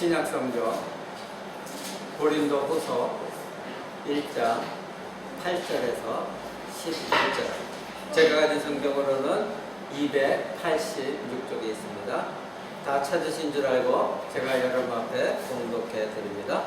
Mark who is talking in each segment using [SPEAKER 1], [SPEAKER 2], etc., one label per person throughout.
[SPEAKER 1] 신약성경 고린도후서 1장 8절에서 11절, 제가 가진 성경으로는 286쪽에 있습니다. 다 찾으신 줄 알고 제가 여러분 앞에 봉독해 드립니다.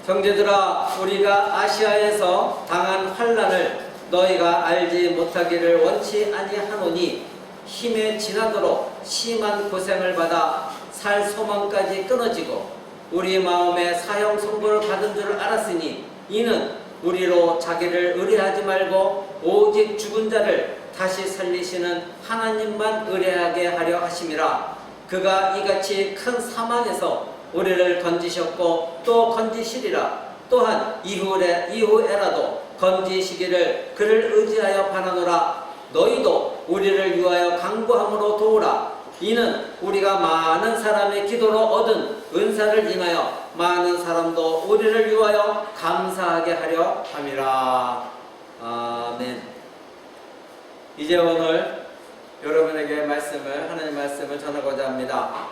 [SPEAKER 1] 형제들아, 우리가 아시아에서 당한 환난을 너희가 알지 못하기를 원치 아니하노니 힘에 지나도록 심한 고생을 받아 살 소망까지 끊어지고 우리 마음에 사형 선고를 받은 줄 알았으니 이는 우리로 자기를 의뢰하지 말고 오직 죽은 자를 다시 살리시는 하나님만 의뢰하게 하려 하심이라. 그가 이같이 큰 사망에서 우리를 건지셨고 또 건지시리라. 또한 이후에라도 건지시기를 그를 의지하여 바라노라. 너희도 우리를 위하여 간구함으로 도우라. 이는 우리가 많은 사람의 기도로 얻은 은사를 인하여 많은 사람도 우리를 위하여 감사하게 하려 함이라. 아멘. 이제 오늘 여러분에게 하나님 말씀을 전하고자 합니다.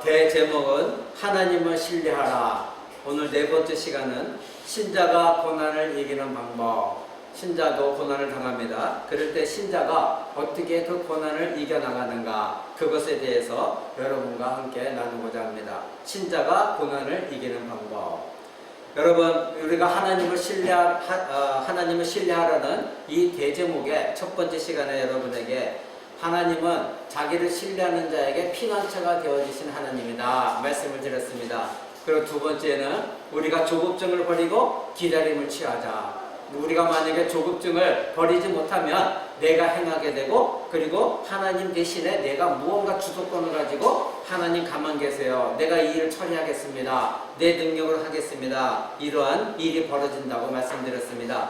[SPEAKER 1] 대제목은 하나님을 신뢰하라. 오늘 네 번째 시간은 신자가 고난을 이기는 방법. 신자도 고난을 당합니다. 그럴 때 신자가 어떻게 그 고난을 이겨나가는가, 그것에 대해서 여러분과 함께 나누고자 합니다. 신자가 고난을 이기는 방법. 여러분, 우리가 하나님을 신뢰하라는 이 대제목의 첫 번째 시간에 여러분에게 하나님은 자기를 신뢰하는 자에게 피난처가 되어주신 하나님이다 말씀을 드렸습니다. 그리고 두 번째는 우리가 조급증을 버리고 기다림을 취하자. 우리가 만약에 조급증을 버리지 못하면 내가 행하게 되고, 그리고 하나님 대신에 내가 무언가 주도권을 가지고 하나님 가만 계세요, 내가 이 일을 처리하겠습니다, 내 능력으로 하겠습니다, 이러한 일이 벌어진다고 말씀드렸습니다.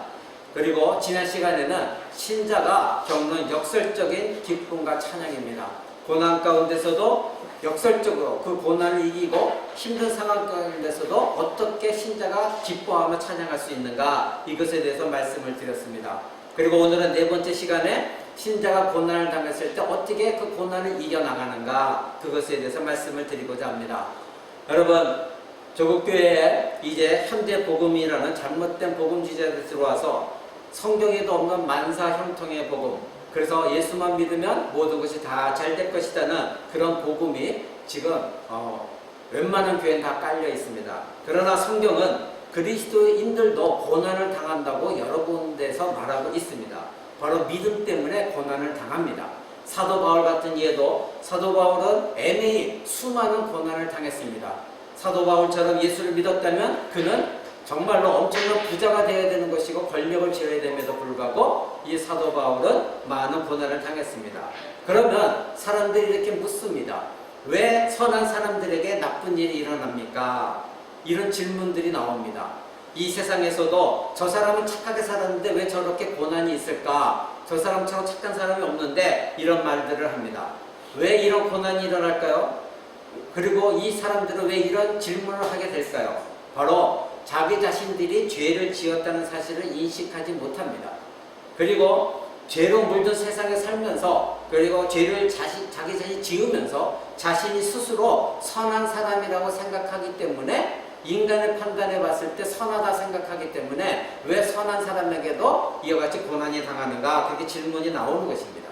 [SPEAKER 1] 그리고 지난 시간에는 신자가 겪는 역설적인 기쁨과 찬양입니다. 고난 가운데서도 역설적으로 그 고난을 이기고 힘든 상황 가운데서도 어떻게 신자가 기뻐하며 찬양할 수 있는가, 이것에 대해서 말씀을 드렸습니다. 그리고 오늘은 네 번째 시간에 신자가 고난을 당했을 때 어떻게 그 고난을 이겨나가는가, 그것에 대해서 말씀을 드리고자 합니다. 여러분, 조국교회에 이제 현대복음이라는 잘못된 복음주의자들이 들어와서 성경에도 없는 만사 형통의 복음, 그래서 예수만 믿으면 모든 것이 다 잘 될 것이라는 그런 복음이 지금 웬만한 교회는 다 깔려 있습니다. 그러나 성경은 그리스도인들도 고난을 당한다고 여러 군데서 말하고 있습니다. 바로 믿음 때문에 고난을 당합니다. 사도 바울 같은 예도, 사도 바울은 애매히 수많은 고난을 당했습니다. 사도 바울처럼 예수를 믿었다면 그는 정말로 엄청난 부자가 되어야 되는 것이고 권력을 쥐어야 됨에도 불구하고 이 사도 바울은 많은 고난을 당했습니다. 그러면 사람들이 이렇게 묻습니다. 왜 선한 사람들에게 나쁜 일이 일어납니까? 이런 질문들이 나옵니다. 이 세상에서도 저 사람은 착하게 살았는데 왜 저렇게 고난이 있을까? 저 사람처럼 착한 사람이 없는데, 이런 말들을 합니다. 왜 이런 고난이 일어날까요? 그리고 이 사람들은 왜 이런 질문을 하게 될까요? 바로 자기 자신들이 죄를 지었다는 사실을 인식하지 못합니다. 그리고 죄로 물든 세상에 살면서, 그리고 죄를 자기 자신이 지으면서 자신이 스스로 선한 사람이라고 생각하기 때문에, 인간을 판단해 봤을 때 선하다 생각하기 때문에 왜 선한 사람에게도 이와 같이 고난이 당하는가, 그렇게 질문이 나오는 것입니다.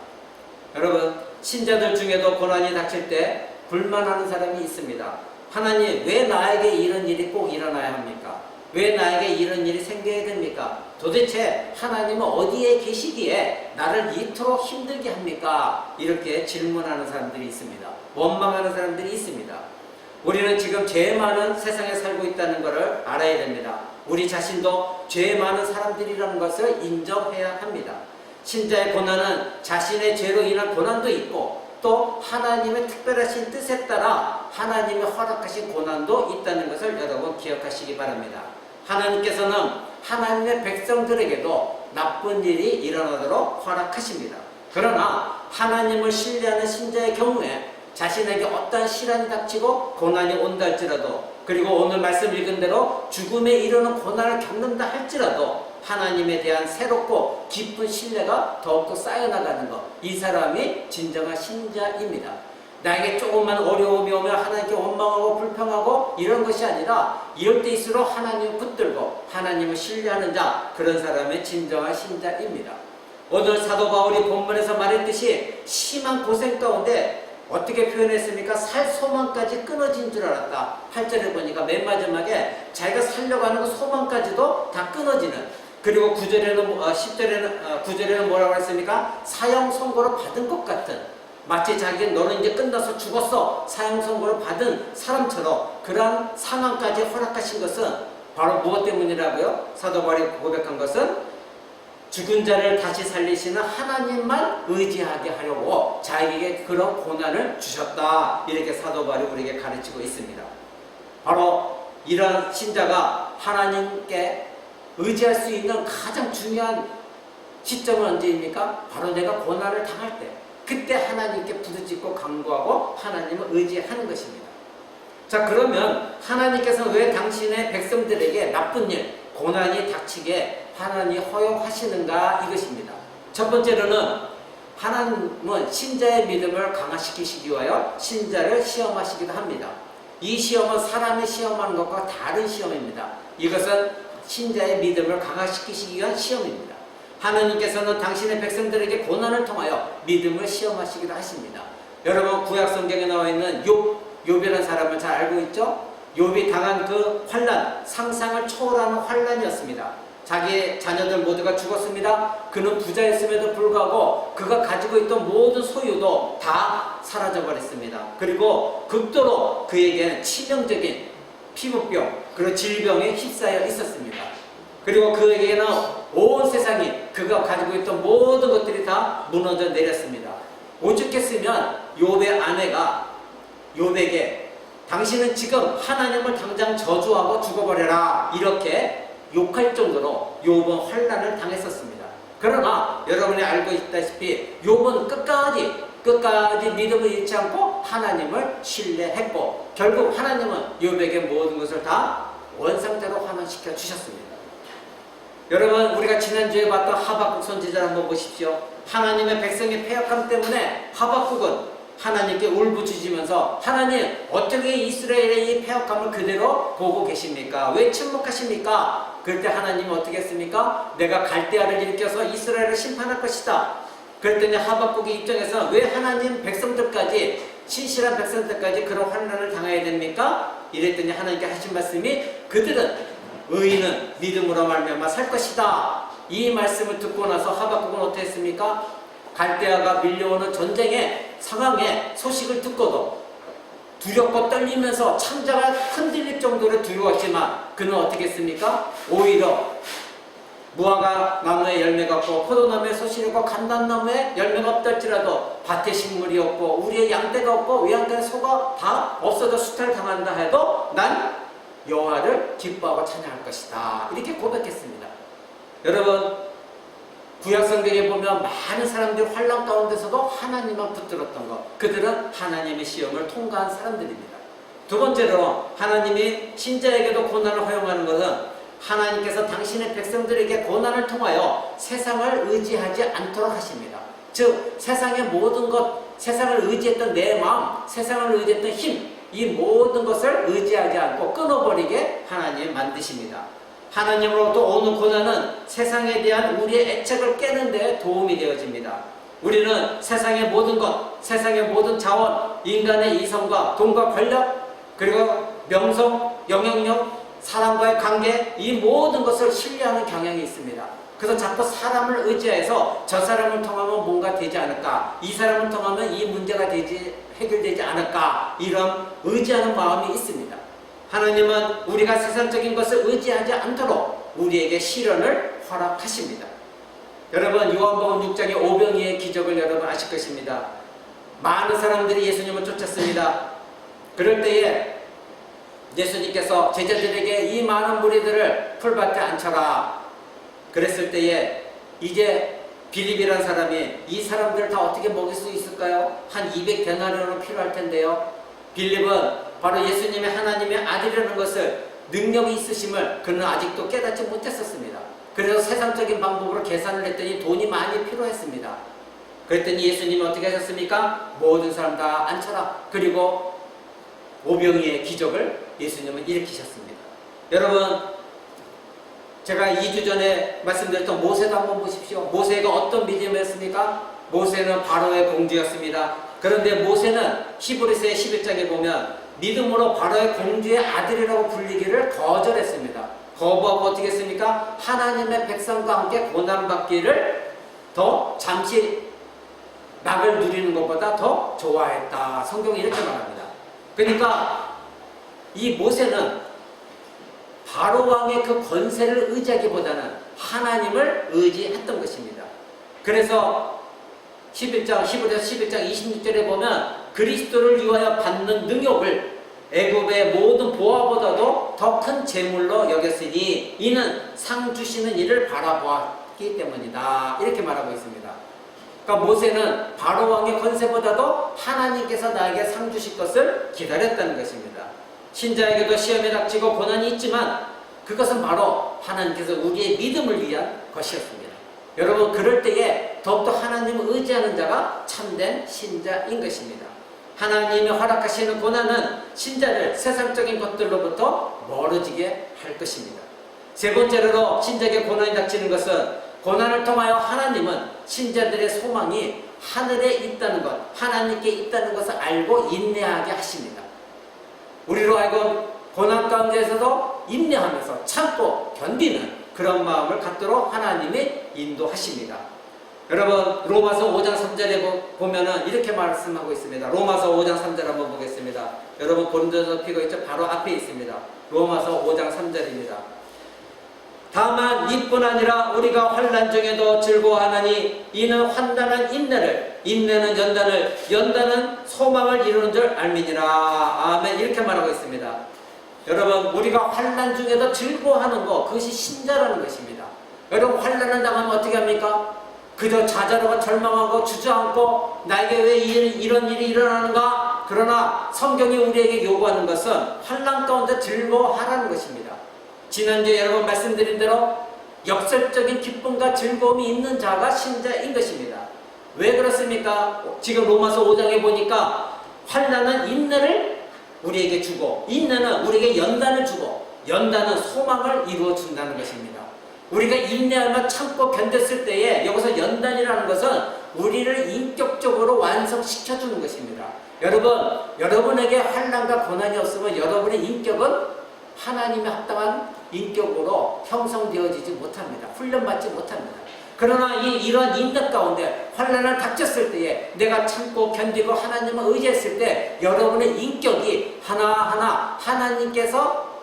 [SPEAKER 1] 여러분, 신자들 중에도 고난이 닥칠 때 불만하는 사람이 있습니다. 하나님, 왜 나에게 이런 일이 꼭 일어나야 합니까? 왜 나에게 이런 일이 생겨야 됩니까? 도대체 하나님은 어디에 계시기에 나를 이토록 힘들게 합니까? 이렇게 질문하는 사람들이 있습니다. 원망하는 사람들이 있습니다. 우리는 지금 죄 많은 세상에 살고 있다는 것을 알아야 됩니다. 우리 자신도 죄 많은 사람들이라는 것을 인정해야 합니다. 신자의 고난은 자신의 죄로 인한 고난도 있고, 또 하나님의 특별하신 뜻에 따라 하나님이 허락하신 고난도 있다는 것을 여러분 기억하시기 바랍니다. 하나님께서는 하나님의 백성들에게도 나쁜 일이 일어나도록 허락하십니다. 그러나 하나님을 신뢰하는 신자의 경우에 자신에게 어떠한 시련이 닥치고 고난이 온다 할지라도, 그리고 오늘 말씀 읽은 대로 죽음에 이르는 고난을 겪는다 할지라도 하나님에 대한 새롭고 깊은 신뢰가 더욱더 쌓여나가는 것, 이 사람이 진정한 신자입니다. 나에게 조금만 어려움이 오면 내가 하나님께 원망하고 불평하고 이런 것이 아니라 이럴 때일수록 하나님을 붙들고 하나님을 신뢰하는 자, 그런 사람의 진정한 신자입니다. 오늘 사도 바울이 본문에서 말했듯이 심한 고생 가운데 어떻게 표현했습니까? 살 소망까지 끊어진 줄 알았다. 8절에 보니까 맨 마지막에 자기가 살려고 하는 그 소망까지도 다 끊어지는, 그리고 9절에는 뭐라고 했습니까? 사형 선고를 받은 것 같은, 마치 자기는 너는 이제 끝나서 죽었어, 사형 선고를 받은 사람처럼 그러한 상황까지 허락하신 것은 바로 무엇 때문이라고요? 사도 바울이 고백한 것은 죽은 자를 다시 살리시는 하나님만 의지하게 하려고 자기에게 그런 고난을 주셨다. 이렇게 사도 바울이 우리에게 가르치고 있습니다. 바로 이런 신자가 하나님께 의지할 수 있는 가장 중요한 시점은 언제입니까? 바로 내가 고난을 당할 때, 그때 하나님께 부르짖고 간구하고 하나님을 의지하는 것입니다. 자, 그러면 하나님께서는 왜 당신의 백성들에게 나쁜 일, 고난이 닥치게 하나님이 허용하시는가, 이것입니다. 첫 번째로는 하나님은 신자의 믿음을 강화시키시기 위하여 신자를 시험하시기도 합니다. 이 시험은 사람이 시험하는 것과 다른 시험입니다. 이것은 신자의 믿음을 강화시키시기 위한 시험입니다. 하나님께서는 당신의 백성들에게 고난을 통하여 믿음을 시험하시기도 하십니다. 여러분, 구약 성경에 나와 있는 욥이라는 사람을 잘 알고 있죠? 욥이 당한 그 환난, 상상을 초월하는 환난이었습니다. 자기의 자녀들 모두가 죽었습니다. 그는 부자였음에도 불구하고 그가 가지고 있던 모든 소유도 다 사라져버렸습니다. 그리고 극도로 그에게는 치명적인 피부병, 그리고 질병에 휩싸여 있었습니다. 그리고 그에게는 온 세상이, 그가 가지고 있던 모든 것들이 다 무너져 내렸습니다. 오죽했으면 욥의 아내가 욥에게 당신은 지금 하나님을 당장 저주하고 죽어버려라, 이렇게 욕할 정도로 욥은 환난을 당했었습니다. 그러나 여러분이 알고 있다시피 욥은 끝까지 믿음을 잃지 않고 하나님을 신뢰했고, 결국 하나님은 욥에게 모든 것을 다 원상대로 환원시켜 주셨습니다. 여러분, 우리가 지난주에 봤던 하박국 선지자를 한번 보십시오. 하나님의 백성의 패역함 때문에 하박국은 하나님께 울부짖으면서 하나님, 어떻게 이스라엘의 이 패역함을 그대로 보고 계십니까? 왜 침묵하십니까? 그럴 때 하나님은 어떻게 했습니까? 내가 갈대아를 일으켜서 이스라엘을 심판할 것이다. 그랬더니 하박국의 입장에서 왜 하나님 백성들까지, 신실한 백성들까지 그런 환난을 당해야 됩니까? 이랬더니 하나님께 하신 말씀이 그들은, 의인은 믿음으로 말미암아 살 것이다. 이 말씀을 듣고 나서 하박국은 어떻게 했습니까? 갈대아가 밀려오는 전쟁의 상황에 소식을 듣고도 두렵고 떨리면서 창자가 흔들릴 정도로 두려웠지만 그는 어떻게 했습니까? 오히려 무화과 나무에 열매가 없고 포도나무에 소실이 없고 감람나무에 열매가 없달지라도 밭에 식물이 없고 우리의 양떼가 없고 외양간에 소가 다 없어져 수탈을 당한다 해도 난 여호와를 기뻐하고 찬양할 것이다. 이렇게 고백했습니다. 여러분, 구약 성경에 보면 많은 사람들이 환난 가운데서도 하나님만 붙들었던 것, 그들은 하나님의 시험을 통과한 사람들입니다. 두 번째로 하나님이 신자에게도 고난을 허용하는 것은 하나님께서 당신의 백성들에게 고난을 통하여 세상을 의지하지 않도록 하십니다. 즉 세상의 모든 것, 세상을 의지했던 내 마음, 세상을 의지했던 힘, 이 모든 것을 의지하지 않고 끊어버리게 하나님 만드십니다. 하나님으로부터 오는 고난은 세상에 대한 우리의 애착을 깨는 데 도움이 되어집니다. 우리는 세상의 모든 것, 세상의 모든 자원, 인간의 이성과 돈과 권력, 그리고 명성, 영향력, 사람과의 관계, 이 모든 것을 신뢰하는 경향이 있습니다. 그래서 자꾸 사람을 의지해서 저 사람을 통하면 뭔가 되지 않을까, 이 사람을 통하면 이 문제가 해결되지 않을까, 이런 의지하는 마음이 있습니다. 하나님은 우리가 세상적인 것을 의지하지 않도록 우리에게 시련을 허락하십니다. 여러분, 요한복음 6장의 오병이의 기적을 여러분 아실 것입니다. 많은 사람들이 예수님을 쫓았습니다. 그럴 때에 예수님께서 제자들에게 이 많은 무리들을 풀밭에 앉혀라. 그랬을 때에 이제 빌립이라는 사람이 이 사람들을 다 어떻게 먹일 수 있을까요? 한 200데나리온은 필요할 텐데요. 빌립은 바로 예수님의 하나님의 아들이라는 것을, 능력이 있으심을 그는 아직도 깨닫지 못했었습니다. 그래서 세상적인 방법으로 계산을 했더니 돈이 많이 필요했습니다. 그랬더니 예수님이 어떻게 하셨습니까? 모든 사람 다 앉혀라. 그리고 오병이의 기적을 예수님은 일으키셨습니다. 여러분, 제가 2주 전에 말씀드렸던 모세도 한번 보십시오. 모세가 어떤 믿음이었습니까? 모세는 바로의 공주였습니다. 그런데 모세는 히브리서의 11장에 보면 믿음으로 바로의 공주의 아들이라고 불리기를 거절했습니다. 거부하고 어떻게 했습니까? 하나님의 백성과 함께 고난받기를 더 잠시 낙을 누리는 것보다 더 좋아했다. 성경이 이렇게 말합니다. 그러니까 이 모세는 바로 왕의 그 권세를 의지하기보다는 하나님을 의지했던 것입니다. 그래서 11장, 히브리서 11장 26절에 보면 그리스도를 위하여 받는 능욕을 애굽의 모든 보화보다도 더 큰 재물로 여겼으니 이는 상 주시는 이를 바라보았기 때문이다. 이렇게 말하고 있습니다. 그러니까 모세는 바로 왕의 권세보다도 하나님께서 나에게 상 주실 것을 기다렸다는 것입니다. 신자에게도 시험에 닥치고 고난이 있지만 그것은 바로 하나님께서 우리의 믿음을 위한 것이었습니다. 여러분, 그럴 때에 더욱더 하나님을 의지하는 자가 참된 신자인 것입니다. 하나님이 허락하시는 고난은 신자를 세상적인 것들로부터 멀어지게 할 것입니다. 세 번째로 신자에게 고난이 닥치는 것은 고난을 통하여 하나님은 신자들의 소망이 하늘에 있다는 것, 하나님께 있다는 것을 알고 인내하게 하십니다. 우리로 하여금 고난 가운데에서도 인내하면서 참고 견디는 그런 마음을 갖도록 하나님이 인도하십니다. 여러분, 로마서 5장 3절에 보면은 이렇게 말씀하고 있습니다. 로마서 5장 3절 한번 보겠습니다. 여러분, 고린도서 피고 있죠? 바로 앞에 있습니다. 로마서 5장 3절입니다. 다만 이뿐 아니라 우리가 환난 중에도 즐거워하나니 이는 환난은 인내를, 인내는 연단을, 연단은 소망을 이루는 줄 알미니라. 아멘. 이렇게 말하고 있습니다. 여러분, 우리가 환난 중에도 즐거워하는 것, 그것이 신자라는 것입니다. 여러분, 환난을 당하면 어떻게 합니까? 그저 좌절하고 절망하고 주저앉고 나에게 왜 이런 일이 일어나는가? 그러나 성경이 우리에게 요구하는 것은 환난 가운데 즐거워하라는 것입니다. 지난주에 여러분 말씀드린 대로 역설적인 기쁨과 즐거움이 있는 자가 신자인 것입니다. 왜 그렇습니까? 지금 로마서 5장에 보니까 환난은 인내를 우리에게 주고, 인내는 우리에게 연단을 주고, 연단은 소망을 이루어 준다는 것입니다. 우리가 인내하며 참고 견뎠을 때에 여기서 연단이라는 것은 우리를 인격적으로 완성시켜주는 것입니다. 여러분, 여러분에게 환난과 고난이 없으면 여러분의 인격은 하나님의 합당한 인격으로 형성되어지지 못합니다. 훈련받지 못합니다. 그러나 이런 인내 가운데 환난을 닥쳤을 때에 내가 참고 견디고 하나님을 의지했을 때 여러분의 인격이 하나하나 하나님께서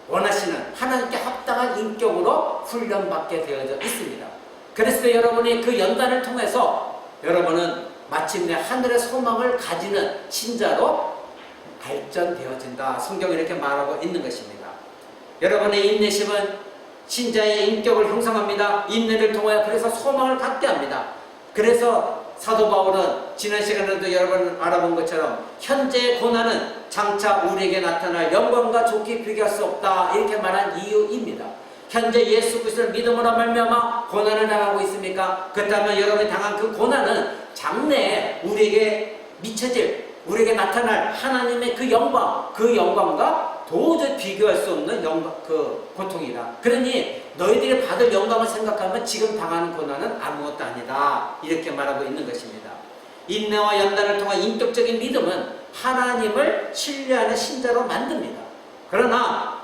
[SPEAKER 1] 원하시는 하나님께 합당한 인격으로 훈련받게 되어져 있습니다. 그래서 여러분이 그 연단을 통해서 여러분은 마침내 하늘의 소망을 가지는 신자로 발전되어진다. 성경이 이렇게 말하고 있는 것입니다. 여러분의 인내심은 신자의 인격을 형성합니다. 인내를 통하여 그래서 소망을 갖게 합니다. 그래서 사도 바울은 지난 시간에도 여러분 알아본 것처럼 현재의 고난은 장차 우리에게 나타날 영광과 좋게 비교할 수 없다. 이렇게 말한 이유입니다. 현재 예수 그리스도를 믿음으로 말미암아 고난을 당하고 있습니까? 그렇다면 여러분이 당한 그 고난은 장래에 우리에게 미쳐질, 우리에게 나타날 하나님의 그 영광과 도저히 비교할 수 없는 그 고통이다. 그러니 너희들이 받을 영광을 생각하면 지금 당하는 고난은 아무것도 아니다. 이렇게 말하고 있는 것입니다. 인내와 연단을 통한 인격적인 믿음은 하나님을 신뢰하는 신자로 만듭니다. 그러나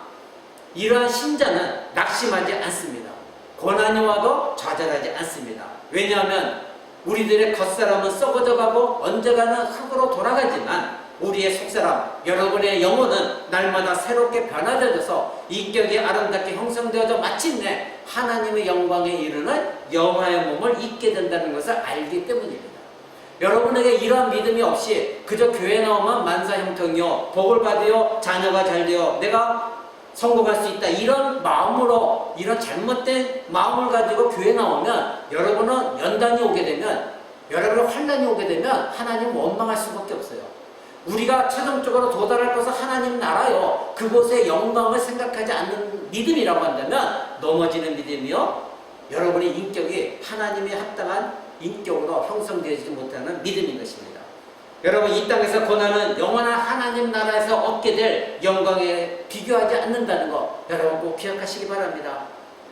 [SPEAKER 1] 이러한 신자는 낙심하지 않습니다. 고난이 와도 좌절하지 않습니다. 왜냐하면 우리들의 겉사람은 썩어져가고 언젠가는 흙으로 돌아가지만 우리의 속사람, 여러분의 영혼은 날마다 새롭게 변화되어서 인격이 아름답게 형성되어져 마침내 하나님의 영광에 이르는 영화의 몸을 입게 된다는 것을 알기 때문입니다. 여러분에게 이러한 믿음이 없이 그저 교회 나오면 만사형통이요, 복을 받으요, 자녀가 잘 되어 내가 성공할 수 있다, 이런 마음으로, 이런 잘못된 마음을 가지고 교회 나오면 여러분은 연단이 오게 되면, 여러분은 환난이 오게 되면 하나님 원망할 수밖에 없어요. 우리가 최종적으로 도달할 것은 하나님 나라요, 그곳의 영광을 생각하지 않는 믿음이라고 한다면 넘어지는 믿음이요, 여러분의 인격이 하나님의 합당한 인격으로 형성되지 못하는 믿음인 것입니다. 여러분, 이 땅에서 고난은 영원한 하나님 나라에서 얻게 될 영광에 비교하지 않는다는 거 여러분 꼭 기억하시기 바랍니다.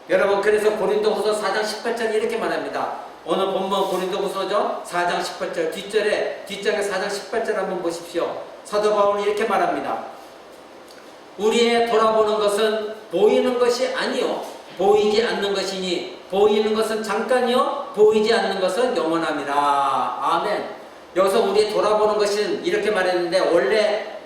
[SPEAKER 1] 여러분, 그래서 고린도후서 4장 18절 이렇게 말합니다. 오늘 본문 고린도후서죠 4장 18절 뒷장에 4장 18절 한번 보십시오. 사도 바울은 이렇게 말합니다. 우리의 돌아보는 것은 보이는 것이 아니요 보이지 않는 것이니 보이는 것은 잠깐이요 보이지 않는 것은 영원함이라. 아멘. 여기서 우리 돌아보는 것은 이렇게 말했는데, 원래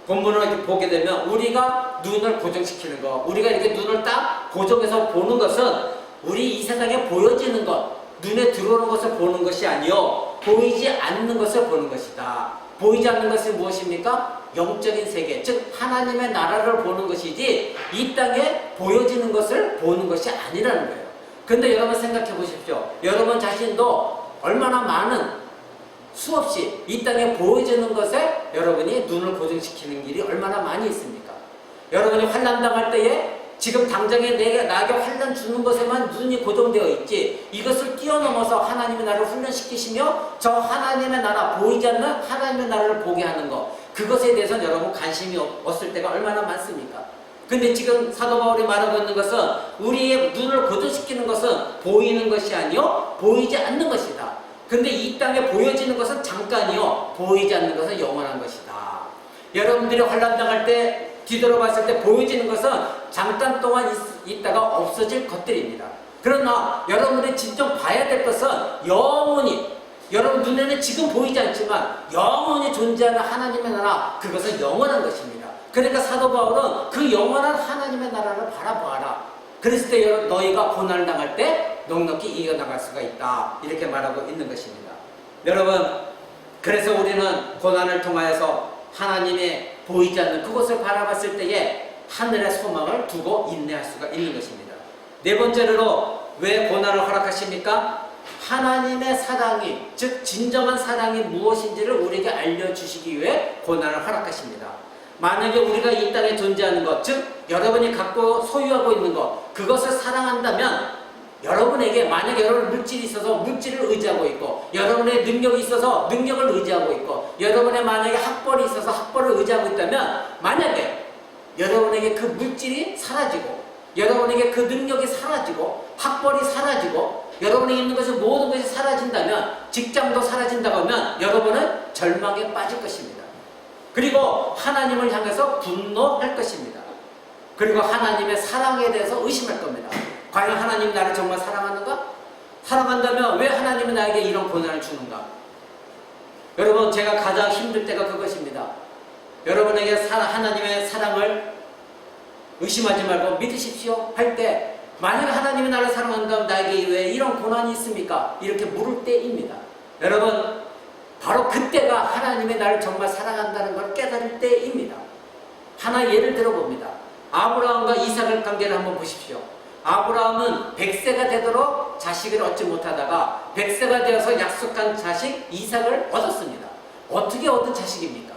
[SPEAKER 1] 본문을 이렇게 보게 되면 우리가 눈을 고정시키는 것, 우리가 이렇게 눈을 딱 고정해서 보는 것은 우리 이 세상에 보여지는 것, 눈에 들어오는 것을 보는 것이 아니요 보이지 않는 것을 보는 것이다. 보이지 않는 것은 무엇입니까? 영적인 세계, 즉 하나님의 나라를 보는 것이지 이 땅에 보여지는 것을 보는 것이 아니라는 거예요. 근데 여러분 생각해 보십시오. 여러분 자신도 얼마나 많은 수없이 이 땅에 보여지는 것에 여러분이 눈을 고정시키는 일이 얼마나 많이 있습니까? 여러분이 환난당할 때에 지금 당장에 나에게 환난 주는 것에만 눈이 고정되어 있지, 이것을 뛰어넘어서 하나님의 나라를 훈련시키시며 저 하나님의 나라, 보이지 않는 하나님의 나라를 보게 하는 것, 그것에 대해서는 여러분 관심이 없을 때가 얼마나 많습니까? 근데 지금 사도 바울이 말하고 있는 것은 우리의 눈을 고정시키는 것은 보이는 것이 아니요 보이지 않는 것이다. 근데 이 땅에 보여지는 것은 잠깐이요 보이지 않는 것은 영원한 것이다. 여러분들이 환난당할 때 뒤돌아봤을 때 보여지는 것은 잠깐 동안 있다가 없어질 것들입니다. 그러나 여러분들이 진정 봐야 될 것은 영원히, 여러분 눈에는 지금 보이지 않지만 영원히 존재하는 하나님의 나라, 그것은 영원한 것입니다. 그러니까 사도 바울은 그 영원한 하나님의 나라를 바라보아라. 그랬을 때 너희가 고난을 당할 때 넉넉히 이겨나갈 수가 있다. 이렇게 말하고 있는 것입니다. 여러분, 그래서 우리는 고난을 통하여서 하나님의 보이지 않는 그것을 바라봤을 때에 하늘의 소망을 두고 인내할 수가 있는 것입니다. 네 번째로 왜 고난을 허락하십니까? 하나님의 사랑이, 즉 진정한 사랑이 무엇인지를 우리에게 알려주시기 위해 고난을 허락하십니다. 만약에 우리가 이 땅에 존재하는 것, 즉 여러분이 갖고 소유하고 있는 것, 그것을 사랑한다면 여러분에게, 만약에 여러분 물질이 있어서 물질을 의지하고 있고, 여러분의 능력이 있어서 능력을 의지하고 있고, 여러분의 만약에 학벌이 있어서 학벌을 의지하고 있다면, 만약에 여러분에게 그 물질이 사라지고, 여러분에게 그 능력이 사라지고, 학벌이 사라지고, 여러분에게 있는 것은 모든 것이 사라진다면, 직장도 사라진다고 하면 여러분은 절망에 빠질 것입니다. 그리고 하나님을 향해서 분노할 것입니다. 그리고 하나님의 사랑에 대해서 의심할 겁니다. 과연 하나님이 나를 정말 사랑하는가? 사랑한다면 왜 하나님은 나에게 이런 고난을 주는가? 여러분, 제가 가장 힘들 때가 그것입니다. 여러분에게 하나님의 사랑을 의심하지 말고 믿으십시오 할 때, 만약에 하나님이 나를 사랑한다면 나에게 왜 이런 고난이 있습니까? 이렇게 물을 때입니다. 여러분, 바로 그때가 하나님이 나를 정말 사랑한다는 걸 깨달을 때입니다. 하나 예를 들어봅니다. 아브라함과 이삭의 관계를 한번 보십시오. 아브라함은 100세가 되도록 자식을 얻지 못하다가 100세가 되어서 약속한 자식 이삭을 얻었습니다. 어떻게 얻은 자식입니까?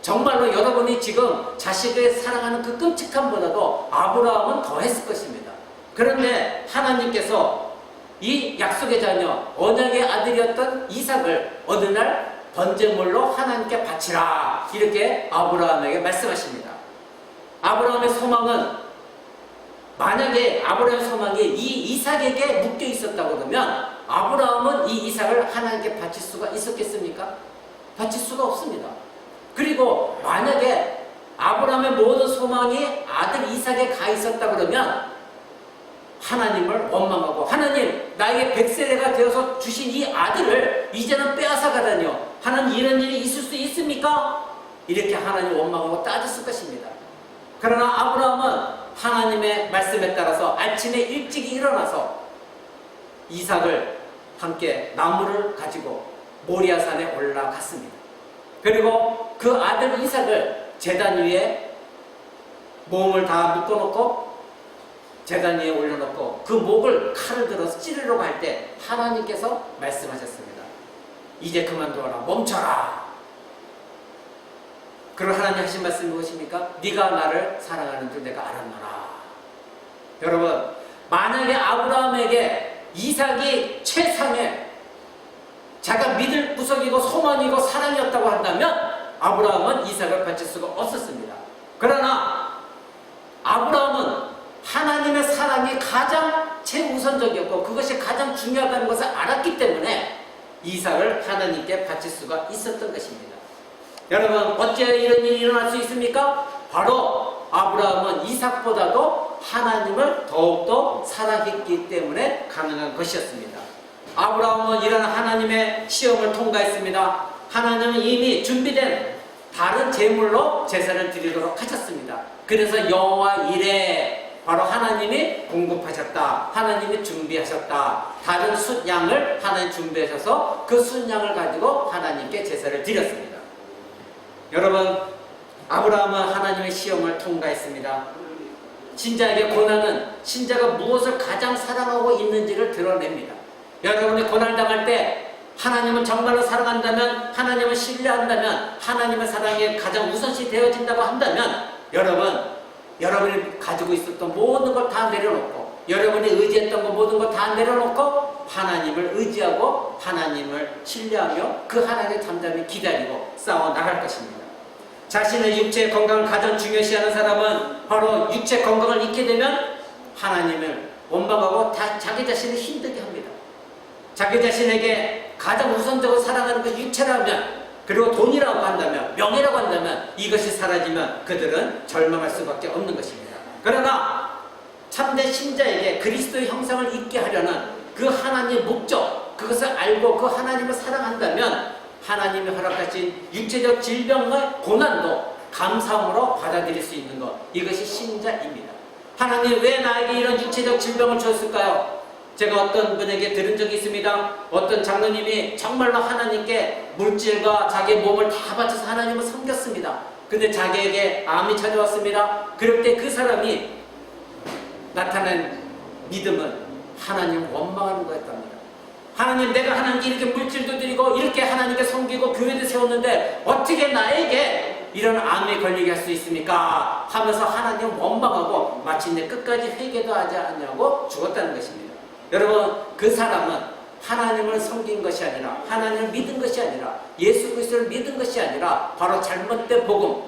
[SPEAKER 1] 정말로 여러분이 지금 자식을 사랑하는 그 끔찍함보다도 아브라함은 더 했을 것입니다. 그런데 하나님께서 이 약속의 자녀, 언약의 아들이었던 이삭을 어느 날 번제물로 하나님께 바치라, 이렇게 아브라함에게 말씀하십니다. 아브라함의 소망은, 만약에 아브라함의 소망이 이 이삭에게 묶여 있었다고 그러면 아브라함은 이 이삭을 하나님께 바칠 수가 있었겠습니까? 바칠 수가 없습니다. 그리고 만약에 아브라함의 모든 소망이 아들 이삭에 가 있었다 그러면 하나님을 원망하고, 하나님 나에게 100세가 되어서 주신 이 아들을 이제는 빼앗아 가다니요, 하나님 이런 일이 있을 수 있습니까? 이렇게 하나님 원망하고 따졌을 것입니다. 그러나 아브라함은 하나님의 말씀에 따라서 아침에 일찍 일어나서 이삭을 함께 나무를 가지고 모리아산에 올라갔습니다. 그리고 그 아들 이삭을 제단 위에 몸을 다 묶어놓고 제단 위에 올려놓고 그 목을 칼을 들어서 찌르려고 할 때 하나님께서 말씀하셨습니다. 이제 그만둬라, 멈춰라. 그리고 하나님 하신 말씀이 무엇입니까? 네가 나를 사랑하는 줄 내가 알았노라. 여러분, 만약에 아브라함에게 이삭이 최상의 자기가 믿을 구석이고 소망이고 사랑이었다고 한다면 아브라함은 이삭을 바칠 수가 없었습니다. 그러나 아브라함은 하나님의 사랑이 가장 최우선적이었고 그것이 가장 중요하다는 것을 알았기 때문에 이삭을 하나님께 바칠 수가 있었던 것입니다. 여러분, 어째 이런 일이 일어날 수 있습니까? 바로 아브라함은 이삭보다도 하나님을 더욱더 사랑했기 때문에 가능한 것이었습니다. 아브라함은 이런 하나님의 시험을 통과했습니다. 하나님은 이미 준비된 다른 제물로 제사를 드리도록 하셨습니다. 그래서 여호와 이레, 바로 하나님이 공급하셨다, 하나님이 준비하셨다, 다른 숫양을 하나님 준비하셔서 그 숫양을 가지고 하나님께 제사를 드렸습니다. 여러분, 아브라함은 하나님의 시험을 통과했습니다. 신자에게 고난은 신자가 무엇을 가장 사랑하고 있는지를 드러냅니다. 여러분이 고난을 당할 때 하나님은 정말로 사랑한다면, 하나님을 신뢰한다면, 하나님의 사랑이 가장 우선시 되어진다고 한다면 여러분이 가지고 있었던 모든 걸 다 내려놓고, 여러분이 의지했던 것 모든 걸 다 내려놓고 하나님을 의지하고 하나님을 신뢰하며 그 하나님을 잠잠히 기다리고 싸워 나갈 것입니다. 자신의 육체의 건강을 가장 중요시하는 사람은 바로 육체 건강을 잃게 되면 하나님을 원망하고 자기 자신을 힘들게 합니다. 자기 자신에게 가장 우선적으로 사랑하는 것이 육체라면, 그리고 돈이라고 한다면, 명예라고 한다면 이것이 사라지면 그들은 절망할 수밖에 없는 것입니다. 그러나 참된 신자에게 그리스도의 형상을 잊게 하려는 그 하나님의 목적, 그것을 알고 그 하나님을 사랑한다면 하나님이 허락하신 육체적 질병의 고난도 감사함으로 받아들일 수 있는 것, 이것이 신자입니다. 하나님 왜 나에게 이런 육체적 질병을 주었을까요? 제가 어떤 분에게 들은 적이 있습니다. 어떤 장로님이 정말로 하나님께 물질과 자기의 몸을 다 바쳐서 하나님을 섬겼습니다. 근데 자기에게 암이 찾아왔습니다. 그럴 때 그 사람이 나타낸 믿음은 하나님을 원망하는 거였답니다. 하나님, 내가 하나님께 이렇게 물질도 드리고 이렇게 하나님께 섬기고 교회도 세웠는데 어떻게 나에게 이런 암에 걸리게 할 수 있습니까? 하면서 하나님 원망하고 마침내 끝까지 회개도 하지 않냐고 죽었다는 것입니다. 여러분, 그 사람은 하나님을 섬긴 것이 아니라, 하나님을 믿은 것이 아니라, 예수 그리스도를 믿은 것이 아니라 바로 잘못된 복음,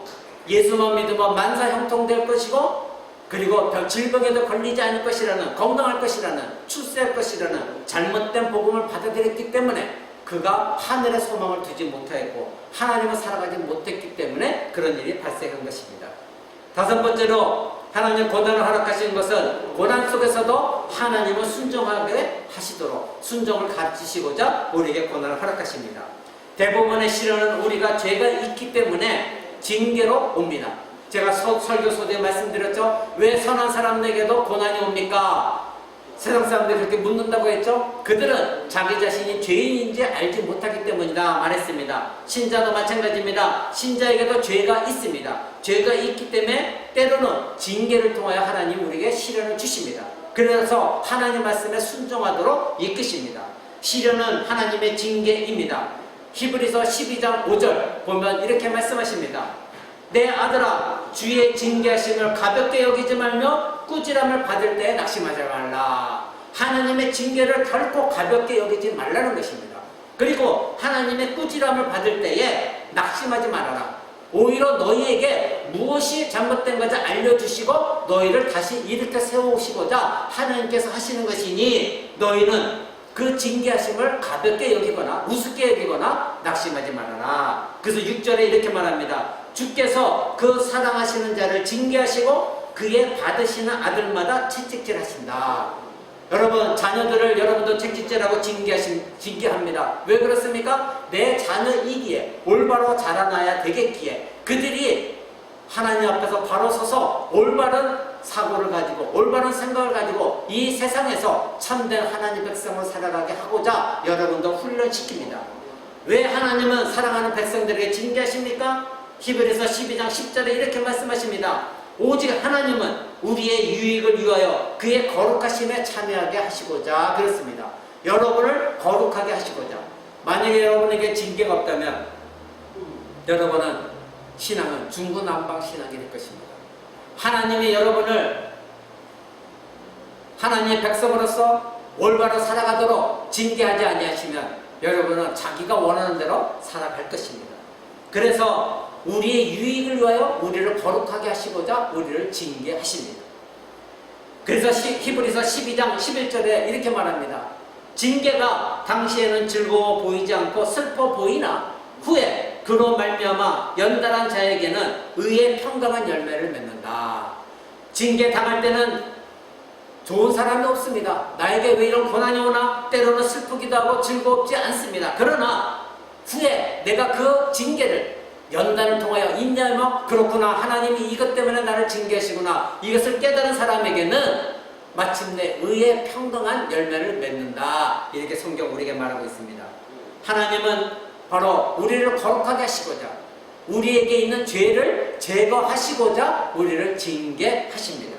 [SPEAKER 1] 예수만 믿으면 만사 형통될 것이고, 그리고 질병에도 걸리지 않을 것이라는, 건강할 것이라는, 출세할 것이라는 잘못된 복음을 받아들였기 때문에 그가 하늘의 소망을 두지 못하였고 하나님을 살아가지 못했기 때문에 그런 일이 발생한 것입니다. 다섯 번째로 하나님 고난을 허락하신 것은 고난 속에서도 하나님을 순종하게 하시도록, 순종을 가르치시고자 우리에게 고난을 허락하십니다. 대부분의 시련은 우리가 죄가 있기 때문에 징계로 옵니다. 제가 설교 소대에 말씀드렸죠. 왜 선한 사람에게도 고난이 옵니까? 세상 사람들이 그렇게 묻는다고 했죠. 그들은 자기 자신이 죄인인지 알지 못하기 때문이다 말했습니다. 신자도 마찬가지입니다. 신자에게도 죄가 있습니다. 죄가 있기 때문에 때로는 징계를 통하여 하나님 우리에게 시련을 주십니다. 그래서 하나님 말씀에 순종하도록 이끄십니다. 시련은 하나님의 징계입니다. 히브리서 12장 5절 보면 이렇게 말씀하십니다. 내 아들아, 주의 징계하심을 가볍게 여기지 말며 꾸지람을 받을 때에 낙심하지 말라. 하나님의 징계를 결코 가볍게 여기지 말라는 것입니다. 그리고 하나님의 꾸지람을 받을 때에 낙심하지 말아라. 오히려 너희에게 무엇이 잘못된 것을 알려주시고 너희를 다시 일으켜 세우시고자 하나님께서 하시는 것이니 너희는 그 징계하심을 가볍게 여기거나 우습게 여기거나 낙심하지 말아라. 그래서 6절에 이렇게 말합니다. 주께서 그 사랑하시는 자를 징계하시고 그의 받으시는 아들마다 채찍질 하신다. 여러분, 자녀들을 여러분도 채찍질하고 징계합니다. 왜 그렇습니까? 내 자녀이기에 올바로 자라나야 되겠기에 그들이 하나님 앞에서 바로 서서 올바른 사고를 가지고 올바른 생각을 가지고 이 세상에서 참된 하나님 백성을 살아가게 하고자 여러분도 훈련시킵니다. 왜 하나님은 사랑하는 백성들에게 징계하십니까? 히브리서 12장 10절에 이렇게 말씀하십니다. 오직 하나님은 우리의 유익을 위하여 그의 거룩하심에 참여하게 하시고자 그렇습니다. 여러분을 거룩하게 하시고자. 만약에 여러분에게 징계가 없다면 여러분은 신앙은 중구난방 신앙이 될 것입니다. 하나님이 여러분을 하나님의 백성으로서 올바로 살아가도록 징계하지 아니하시면 여러분은 자기가 원하는 대로 살아갈 것입니다. 그래서 우리의 유익을 위하여 우리를 거룩하게 하시고자 우리를 징계하십니다. 그래서 히브리서 12장 11절에 이렇게 말합니다. 징계가 당시에는 즐거워 보이지 않고 슬퍼 보이나 후에 그로 말미암아 연단한 자에게는 의의 평강한 열매를 맺는다. 징계 당할 때는 좋은 사람이 없습니다. 나에게 왜 이런 고난이 오나? 때로는 슬프기도 하고 즐겁지 않습니다. 그러나 후에 내가 그 징계를 연단을 통하여 인내하며 그렇구나, 하나님이 이것 때문에 나를 징계하시구나, 이것을 깨달은 사람에게는 마침내 의의 평등한 열매를 맺는다. 이렇게 성경 우리에게 말하고 있습니다. 하나님은 바로 우리를 거룩하게 하시고자 우리에게 있는 죄를 제거하시고자 우리를 징계하십니다.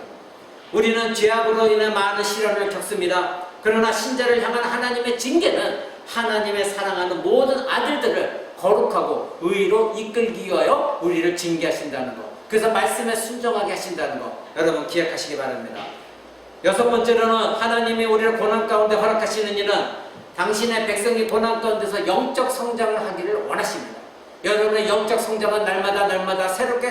[SPEAKER 1] 우리는 죄악으로 인해 많은 시련을 겪습니다. 그러나 신자를 향한 하나님의 징계는 하나님의 사랑하는 모든 아들들을 거룩하고 의로 이끌기 위하여 우리를 징계하신다는 것, 그래서 말씀에 순종하게 하신다는 것 여러분 기억하시기 바랍니다. 여섯 번째로는 하나님이 우리를 고난 가운데 허락하시는 이는 당신의 백성이 고난 가운데서 영적 성장을 하기를 원하십니다. 여러분의 영적 성장은 날마다 새롭게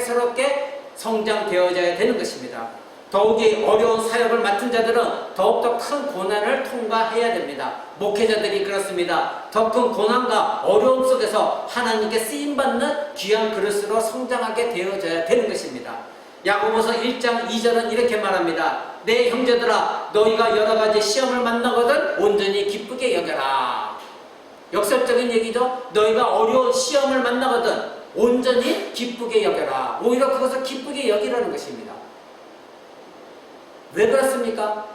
[SPEAKER 1] 성장되어져야 되는 것입니다. 더욱이 어려운 사역을 맡은 자들은 더욱더 큰 고난을 통과해야 됩니다. 목회자들이 그렇습니다. 더 큰 고난과 어려움 속에서 하나님께 쓰임받는 귀한 그릇으로 성장하게 되어져야 되는 것입니다. 야고보서 1장 2절은 이렇게 말합니다. 내 형제들아, 너희가 여러 가지 시험을 만나거든 온전히 기쁘게 여겨라. 역설적인 얘기죠. 너희가 어려운 시험을 만나거든 온전히 기쁘게 여겨라. 오히려 그것을 기쁘게 여기라는 것입니다. 왜 그렇습니까?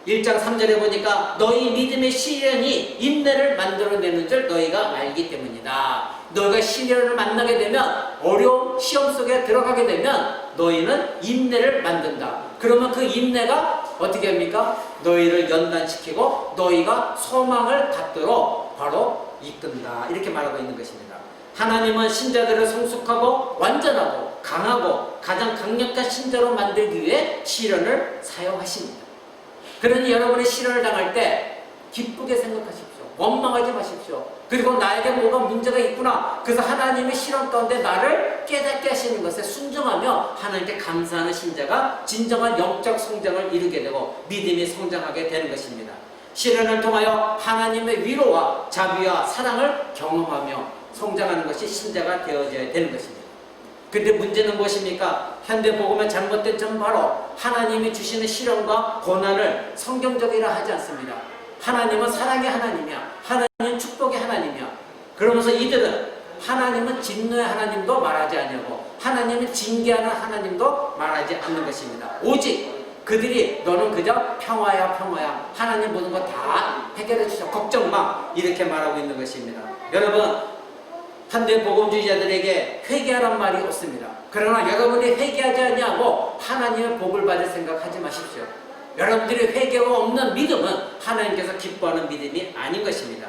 [SPEAKER 1] 1장 3절에 보니까 너희 믿음의 시련이 인내를 만들어내는 줄 너희가 알기 때문이다. 너희가 시련을 만나게 되면, 어려운 시험 속에 들어가게 되면 너희는 인내를 만든다. 그러면 그 인내가 어떻게 합니까? 너희를 연단시키고 너희가 소망을 갖도록 바로 이끈다. 이렇게 말하고 있는 것입니다. 하나님은 신자들을 성숙하고 완전하고 강하고 가장 강력한 신자로 만들기 위해 시련을 사용하십니다. 그러니 여러분이 시련을 당할 때 기쁘게 생각하십시오. 원망하지 마십시오. 그리고 나에게 뭐가 문제가 있구나, 그래서 하나님의 시련 가운데 나를 깨닫게 하시는 것에 순종하며 하나님께 감사하는 신자가 진정한 영적 성장을 이루게 되고 믿음이 성장하게 되는 것입니다. 시련을 통하여 하나님의 위로와 자비와 사랑을 경험하며 성장하는 것이 신자가 되어져야 되는 것입니다. 근데 문제는 무엇입니까? 현대복음의 잘못된 점은 바로 하나님이 주시는 시련과 고난을 성경적이라 하지 않습니다. 하나님은 사랑의 하나님이야, 하나님은 축복의 하나님이야. 그러면서 이들은 하나님은 진노의 하나님도 말하지 않냐고, 하나님은 징계하는 하나님도 말하지 않는 것입니다. 오직 그들이 너는 그저 평화야, 하나님 모든 거 다 해결해 주셔, 걱정 마, 이렇게 말하고 있는 것입니다. 여러분, 현대 복음주의자들에게 회개하란 말이 없습니다. 그러나 여러분이 회개하지 않냐고 하나님의 복을 받을 생각하지 마십시오. 여러분들이 회개가 없는 믿음은 하나님께서 기뻐하는 믿음이 아닌 것입니다.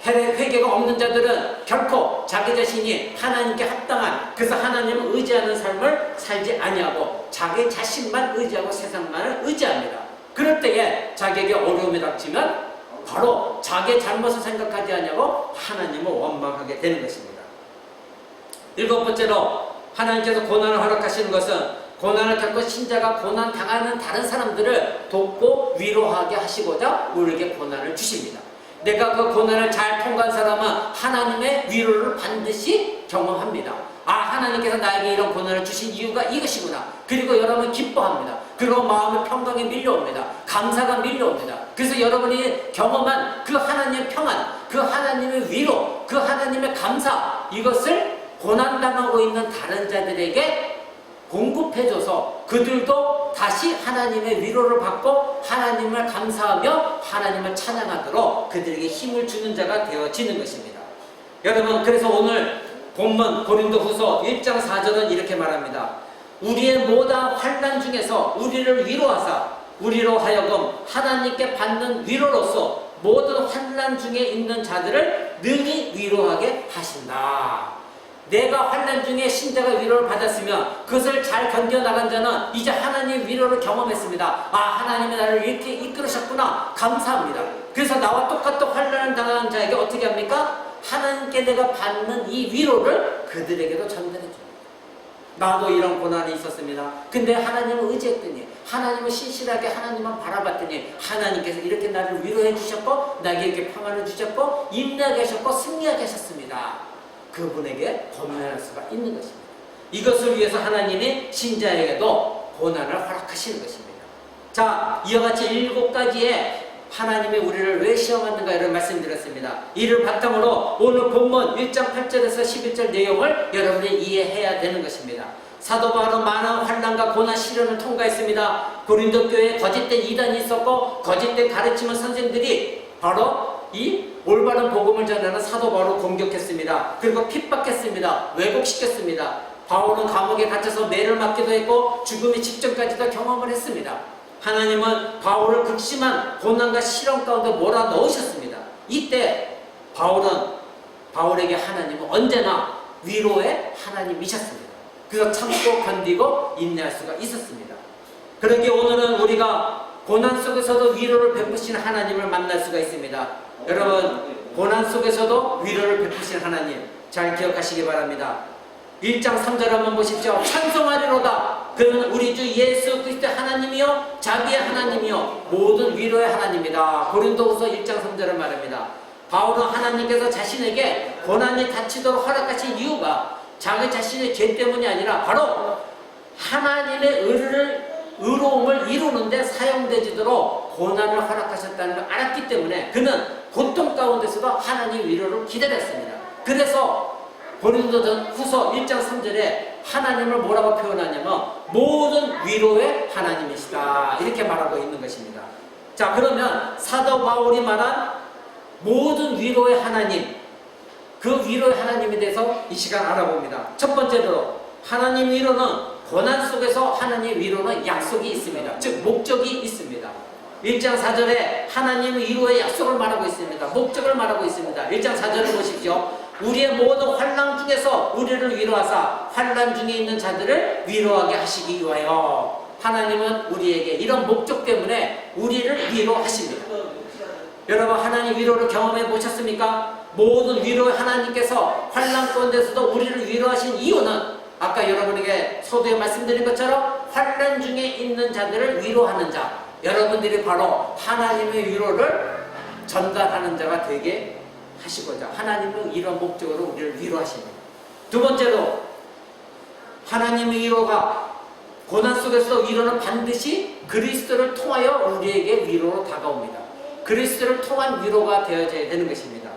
[SPEAKER 1] 회개가 없는 자들은 결코 자기 자신이 하나님께 합당한, 그래서 하나님을 의지하는 삶을 살지 아니하고 자기 자신만 의지하고 세상만을 의지합니다. 그럴 때에 자기에게 어려움이 닥치면 바로 자기의 잘못을 생각하지 않냐고 하나님을 원망하게 되는 것입니다. 일곱 번째로 하나님께서 고난을 허락하시는 것은 고난을 겪고 신자가 고난 당하는 다른 사람들을 돕고 위로하게 하시고자 우리에게 고난을 주십니다. 내가 그 고난을 잘 통과한 사람은 하나님의 위로를 반드시 경험합니다. 아, 하나님께서 나에게 이런 고난을 주신 이유가 이것이구나. 그리고 여러분 기뻐합니다. 그리고 마음의 평강이 밀려옵니다. 감사가 밀려옵니다. 그래서 여러분이 경험한 그 하나님의 평안, 그 하나님의 위로, 그 하나님의 감사, 이것을 고난당하고 있는 다른 자들에게 공급해줘서 그들도 다시 하나님의 위로를 받고 하나님을 감사하며 하나님을 찬양하도록 그들에게 힘을 주는 자가 되어지는 것입니다. 여러분, 그래서 오늘 본문 고린도후서 1장 4절은 이렇게 말합니다. 우리의 모든 환난 중에서 우리를 위로하사 우리로 하여금 하나님께 받는 위로로서 모든 환난 중에 있는 자들을 능히 위로하게 하신다. 내가 환난 중에 신자가 위로를 받았으면 그것을 잘 견뎌나간 자는 이제 하나님의 위로를 경험했습니다. 아, 하나님이 나를 이렇게 이끌으셨구나, 감사합니다. 그래서 나와 똑같은 환난을 당하는 자에게 어떻게 합니까? 하나님께 내가 받는 이 위로를 그들에게도 전달해 줍니다. 나도 이런 고난이 있었습니다. 근데 하나님을 의지했더니, 하나님을 신실하게 하나님만 바라봤더니 하나님께서 이렇게 나를 위로해 주셨고, 나에게 이렇게 평안을 주셨고, 인내하게 하셨고, 승리하게 하셨습니다. 그분에게 권면할 수가 있는 것입니다. 이것을 위해서 하나님이 신자에게도 고난을 허락하시는 것입니다. 자, 이와 같이 7가지의 하나님이 우리를 왜 시험하는가 이런 말씀드렸습니다. 이를 바탕으로 오늘 본문 1장 8절에서 11절 내용을 여러분이 이해해야 되는 것입니다. 사도 바울은 많은 환난과 고난 시련을 통과했습니다. 고린도 교회에 거짓된 이단이 있었고 거짓된 가르치는 선생들이 바로 이 올바른 복음을 전하는 사도 바울을 공격했습니다. 그리고 핍박했습니다. 왜곡시켰습니다. 바울은 감옥에 갇혀서 매를 맞기도 했고 죽음의 직전까지도 경험을 했습니다. 하나님은 바울을 극심한 고난과 시련 가운데 몰아넣으셨습니다. 이때 바울에게 하나님은 언제나 위로의 하나님이셨습니다. 그래서 참고 견디고 인내할 수가 있었습니다. 그러기에 오늘은 우리가 고난 속에서도 위로를 베푸시는 하나님을 만날 수가 있습니다. 여러분, 고난 속에서도 위로를 베푸시는 하나님 잘 기억하시기 바랍니다. 1장 3절 한번 보십시오. 찬송하리로다. 그는 우리 주 예수 그리스도의 하나님이요 자비의 하나님이요 모든 위로의 하나님이다. 고린도후서 1장 3절을 말합니다. 바울은 하나님께서 자신에게 고난이 닥치도록 허락하신 이유가 자기 자신의 죄 때문이 아니라 바로 하나님의 의로움을 이루는 데 사용되지도록 고난을 허락하셨다는 걸 알았기 때문에 그는 고통 가운데서도 하나님의 위로를 기다렸습니다. 그래서 고린도전후서 1장 3절에 하나님을 뭐라고 표현하냐면 모든 위로의 하나님이시다 이렇게 말하고 있는 것입니다. 자, 그러면 사도 바울이 말한 모든 위로의 하나님, 그 위로의 하나님에 대해서 이 시간 알아봅니다. 첫 번째로 하나님 위로는 고난 속에서 하나님의 위로는 약속이 있습니다. 즉 목적이 있습니다. 1장 4절에 하나님의 위로의 약속을 말하고 있습니다. 목적을 말하고 있습니다. 1장 4절을 보십시오. 우리의 모든 환난 중에서 우리를 위로하사 환난 중에 있는 자들을 위로하게 하시기 위하여. 하나님은 우리에게 이런 목적 때문에 우리를 위로하십니다. 여러분, 하나님 위로를 경험해 보셨습니까? 모든 위로의 하나님께서 환난 가운데서도 우리를 위로하신 이유는 아까 여러분에게 서두에 말씀드린 것처럼 환난 중에 있는 자들을 위로하는 자, 여러분들이 바로 하나님의 위로를 전달하는 자가 되게 하시고자 하나님은 이런 목적으로 우리를 위로하십니다. 두 번째로 하나님의 위로가 고난 속에서 위로는 반드시 그리스도를 통하여 우리에게 위로로 다가옵니다. 그리스도를 통한 위로가 되어져야 되는 것입니다.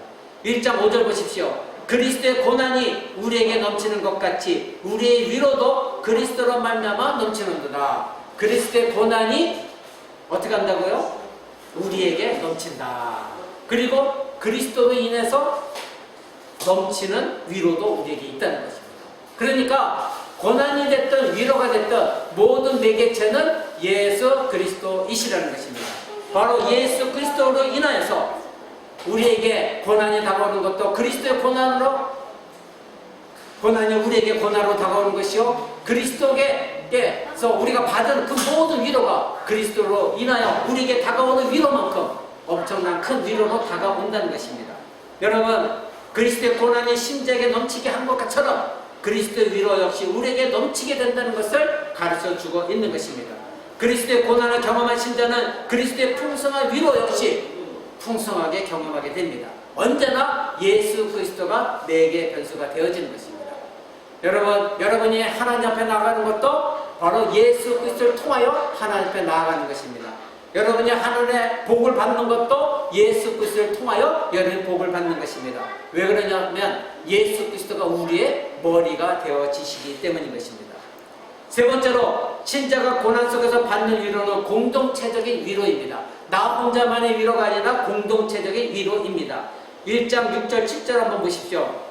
[SPEAKER 1] 1장 5절 보십시오. 그리스도의 고난이 우리에게 넘치는 것 같이 우리의 위로도 그리스도로 말미암아 넘치는도다. 그리스도의 고난이 어떻게 한다고요? 우리에게 넘친다. 그리고 그리스도로 인해서 넘치는 위로도 우리에게 있다는 것입니다. 그러니까 고난이 됐든 위로가 됐든 모든 매개체는 예수 그리스도이시라는 것입니다. 바로 예수 그리스도로 인하여서 우리에게 고난이 다가오는 것도 그리스도의 고난이 우리에게 고난으로 다가오는 것이요 그리스도께서 우리가 받은 그 모든 위로가 그리스도로 인하여 우리에게 다가오는 위로만큼 엄청난 큰 위로로 다가온다는 것입니다. 여러분, 그리스도의 고난이 심지어에 넘치게 한 것처럼 그리스도의 위로 역시 우리에게 넘치게 된다는 것을 가르쳐주고 있는 것입니다. 그리스도의 고난을 경험한 신자는 그리스도의 풍성한 위로 역시 풍성하게 경험하게 됩니다. 언제나 예수 그리스도가 내게 변수가 되어지는 것입니다. 여러분이 하나님 앞에 나아가는 것도 바로 예수 그리스도를 통하여 하나님 앞에 나아가는 것입니다. 여러분이 하늘의 복을 받는 것도 예수 그리스도를 통하여 여러분이 복을 받는 것입니다. 왜 그러냐면 예수 그리스도가 우리의 머리가 되어지시기 때문인 것입니다. 세 번째로 신자가 고난 속에서 받는 위로는 공동체적인 위로입니다. 나 혼자만의 위로가 아니라 공동체적인 위로입니다. 1장 6절 7절 한번 보십시오.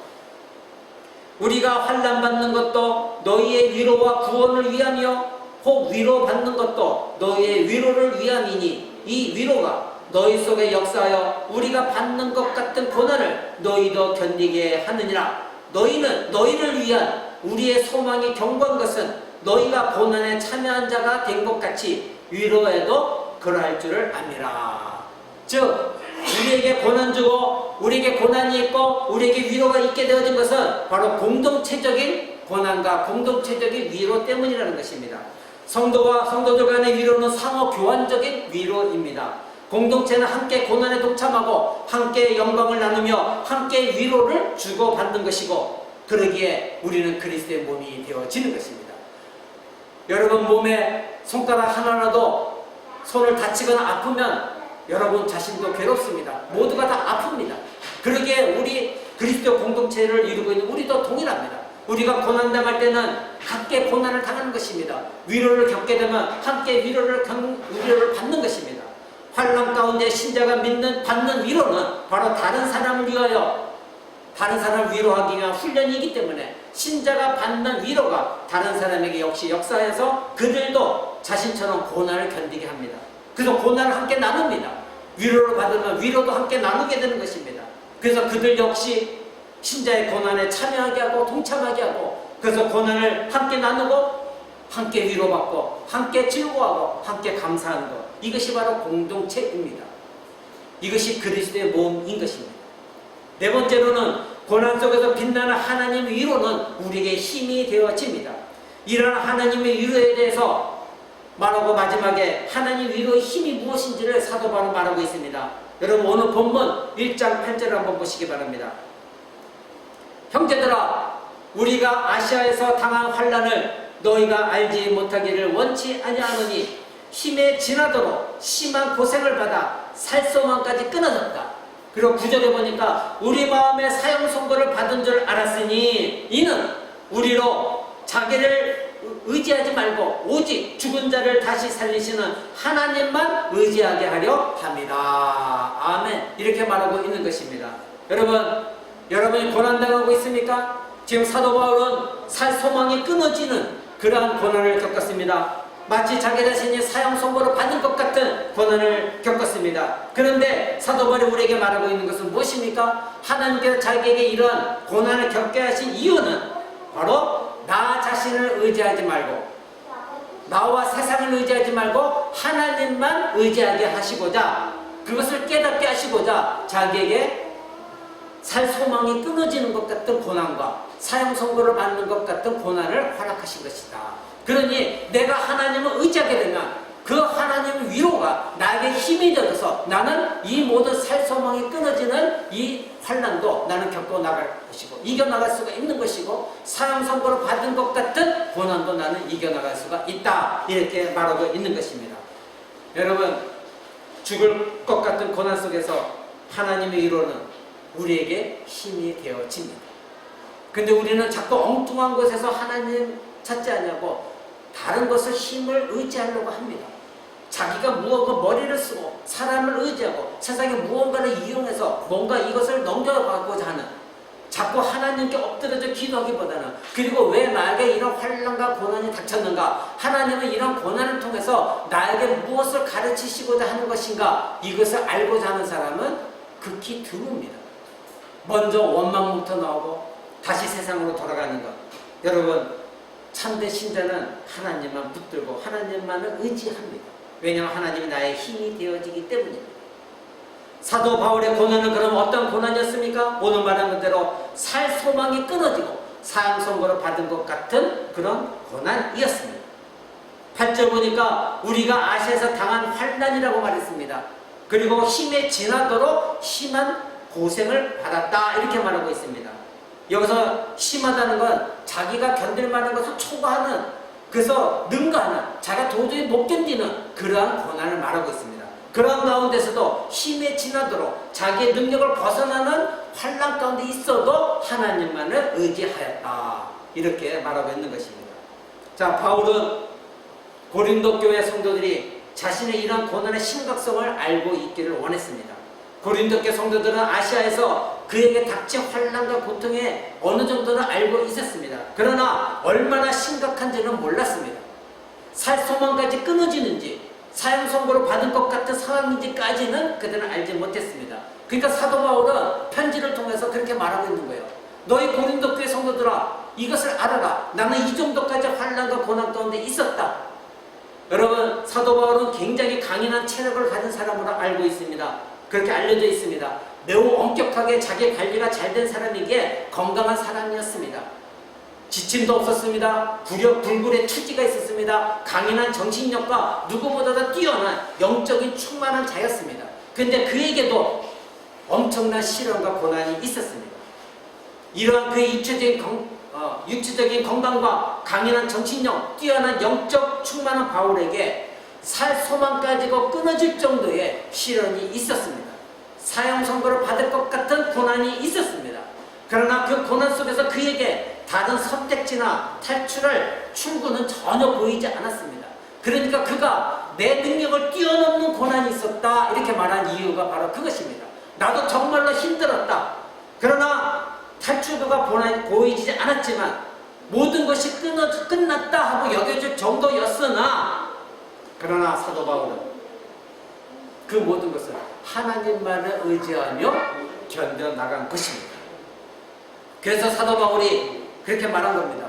[SPEAKER 1] 우리가 환난받는 것도 너희의 위로와 구원을 위하며 혹 위로받는 것도 너희의 위로를 위함이니 이 위로가 너희 속에 역사하여 우리가 받는 것 같은 고난을 너희도 견디게 하느니라. 너희는 너희를 위한 우리의 소망이 견고한 것은 너희가 고난에 참여한 자가 된 것 같이 위로에도 그러할 줄을 압니다. 즉 우리에게 고난 주고 우리에게 고난이 있고 우리에게 위로가 있게 되어진 것은 바로 공동체적인 고난과 공동체적인 위로 때문이라는 것입니다. 성도와 성도들 간의 위로는 상호 교환적인 위로입니다. 공동체는 함께 고난에 동참하고 함께 영광을 나누며 함께 위로를 주고받는 것이고, 그러기에 우리는 그리스도의 몸이 되어지는 것입니다. 여러분 몸에 손가락 하나라도 손을 다치거나 아프면 여러분 자신도 괴롭습니다. 모두가 다 아픕니다. 그러기에 우리 그리스도 공동체를 이루고 있는 우리도 동일합니다. 우리가 고난당할 때는 함께 고난을 당하는 것입니다. 위로를 겪게 되면 함께 위로를 받는 것입니다. 환난 가운데 신자가 받는 위로는 바로 다른 사람을 위하여, 다른 사람을 위로하기 위한 훈련이기 때문에 신자가 받는 위로가 다른 사람에게 역시 역사해서 그들도 자신처럼 고난을 견디게 합니다. 그래서 고난을 함께 나눕니다. 위로를 받으면 위로도 함께 나누게 되는 것입니다. 그래서 그들 역시 신자의 고난에 참여하게 하고 동참하게 하고, 그래서 고난을 함께 나누고 함께 위로받고 함께 즐거워하고 함께 감사하는 것, 이것이 바로 공동체입니다. 이것이 그리스도의 몸인 것입니다. 네 번째로는 고난 속에서 빛나는 하나님의 위로는 우리에게 힘이 되어집니다. 이러한 하나님의 위로에 대해서 말하고 마지막에 하나님 위로의 힘이 무엇인지를 사도 바울은 말하고 있습니다. 여러분 오늘 본문 1장 8절을 한번 보시기 바랍니다. 형제들아, 우리가 아시아에서 당한 환난을 너희가 알지 못하기를 원치 아니하노니 힘에 지나도록 심한 고생을 받아 살소망까지 끊어졌다. 그리고 9절에 보니까 우리 마음에 사형 선고를 받은 줄 알았으니 이는 우리로 자기를 의지하지 말고 오직 죽은 자를 다시 살리시는 하나님만 의지하게 하려 합니다. 아멘. 이렇게 말하고 있는 것입니다. 여러분이 고난당하고 있습니까? 지금 사도 바울은 살 소망이 끊어지는 그러한 고난을 겪었습니다. 마치 자기 자신이 사형 선고를 받은 것 같은 고난을 겪었습니다. 그런데 사도 바울이 우리에게 말하고 있는 것은 무엇입니까? 하나님께서 자기에게 이런 고난을 겪게 하신 이유는 바로 나 자신을 의지하지 말고, 나와 세상을 의지하지 말고 하나님만 의지하게 하시고자, 그것을 깨닫게 하시고자 자기에게 살 소망이 끊어지는 것 같은 고난과 사형 선고를 받는 것 같은 고난을 허락하신 것이다. 그러니 내가 하나님을 의지하게 되면 그 하나님의 위로가 나에게 힘이 되어서 나는 이 모든 살 소망이 끊어지는 이 환난도 나는 겪어 나갈 것이고 이겨나갈 수가 있는 것이고, 사형 선고를 받은 것 같은 고난도 나는 이겨나갈 수가 있다. 이렇게 말하고 있는 것입니다. 여러분, 죽을 것 같은 고난 속에서 하나님의 위로는 우리에게 힘이 되어집니다. 근데 우리는 자꾸 엉뚱한 곳에서 하나님 찾지 않냐고 다른 것을 힘을 의지하려고 합니다. 자기가 무언가 머리를 쓰고 사람을 의지하고 세상에 무언가를 이용해서 뭔가 이것을 넘겨가고자 하는, 자꾸 하나님께 엎드려져 기도하기보다는, 그리고 왜 나에게 이런 환난과 고난이 닥쳤는가, 하나님은 이런 고난을 통해서 나에게 무엇을 가르치시고자 하는 것인가, 이것을 알고자 하는 사람은 극히 드뭅니다. 먼저 원망부터 나오고 다시 세상으로 돌아가는 것. 여러분, 참된 신자는 하나님만 붙들고 하나님만을 의지합니다. 왜냐하면 하나님이 나의 힘이 되어지기 때문입니다. 사도 바울의 고난은 그럼 어떤 고난이었습니까? 오늘 말한 대로 살 소망이 끊어지고 사형 선고를 받은 것 같은 그런 고난이었습니다. 8절 보니까 우리가 아시아에서 당한 환난이라고 말했습니다. 그리고 힘에 지나도록 심한 고생을 받았다, 이렇게 말하고 있습니다. 여기서 심하다는 건 자기가 견딜 만한 것을 초과하는, 그래서 능가하는, 자기가 도저히 못 견디는 그러한 고난을 말하고 있습니다. 그런 가운데서도 힘에 지나도록 자기의 능력을 벗어나는 환난 가운데 있어도 하나님만을 의지하였다, 이렇게 말하고 있는 것입니다. 자, 바울은 고린도 교회 성도들이 자신의 이런 고난의 심각성을 알고 있기를 원했습니다. 고린도 교회 성도들은 아시아에서 그에게 닥친 환난과 고통에 어느 정도는 알고 있었습니다. 그러나 얼마나 심각한지는 몰랐습니다. 살 소망까지 끊어지는지, 사형 선고를 받은 것 같은 상황인지까지는 그들은 알지 못했습니다. 그러니까 사도 바울은 편지를 통해서 그렇게 말하고 있는 거예요. 너희 고린도 교회 성도들아, 이것을 알아라. 나는 이 정도까지 환난과 고난 가운데 있었다. 여러분, 사도 바울은 굉장히 강인한 체력을 가진 사람으로 알고 있습니다. 그렇게 알려져 있습니다. 매우 엄격하게 자기 관리가 잘 된 사람이기에 건강한 사람이었습니다. 지침도 없었습니다. 불굴의 투지가 있었습니다. 강인한 정신력과 누구보다도 뛰어난 영적인 충만한 자였습니다. 근데 그에게도 엄청난 시련과 고난이 있었습니다. 이러한 그의 육체적인 건강과 강인한 정신력, 뛰어난 영적 충만한 바울에게 살 소망까지도 끊어질 정도의 시련이 있었습니다. 사형 선고를 받을 것 같은 고난이 있었습니다. 그러나 그 고난 속에서 그에게 다른 선택지나 출구는 전혀 보이지 않았습니다. 그러니까 그가 내 능력을 뛰어넘는 고난이 있었다 이렇게 말한 이유가 바로 그것입니다. 나도 정말로 힘들었다. 그러나 탈출구가 보이지 않았지만 모든 것이 끝났다 하고 여겨질 정도였으나 그러나 사도 바울은 그 모든 것을 하나님만을 의지하며 견뎌나간 것입니다. 그래서 사도 바울이 그렇게 말한 겁니다.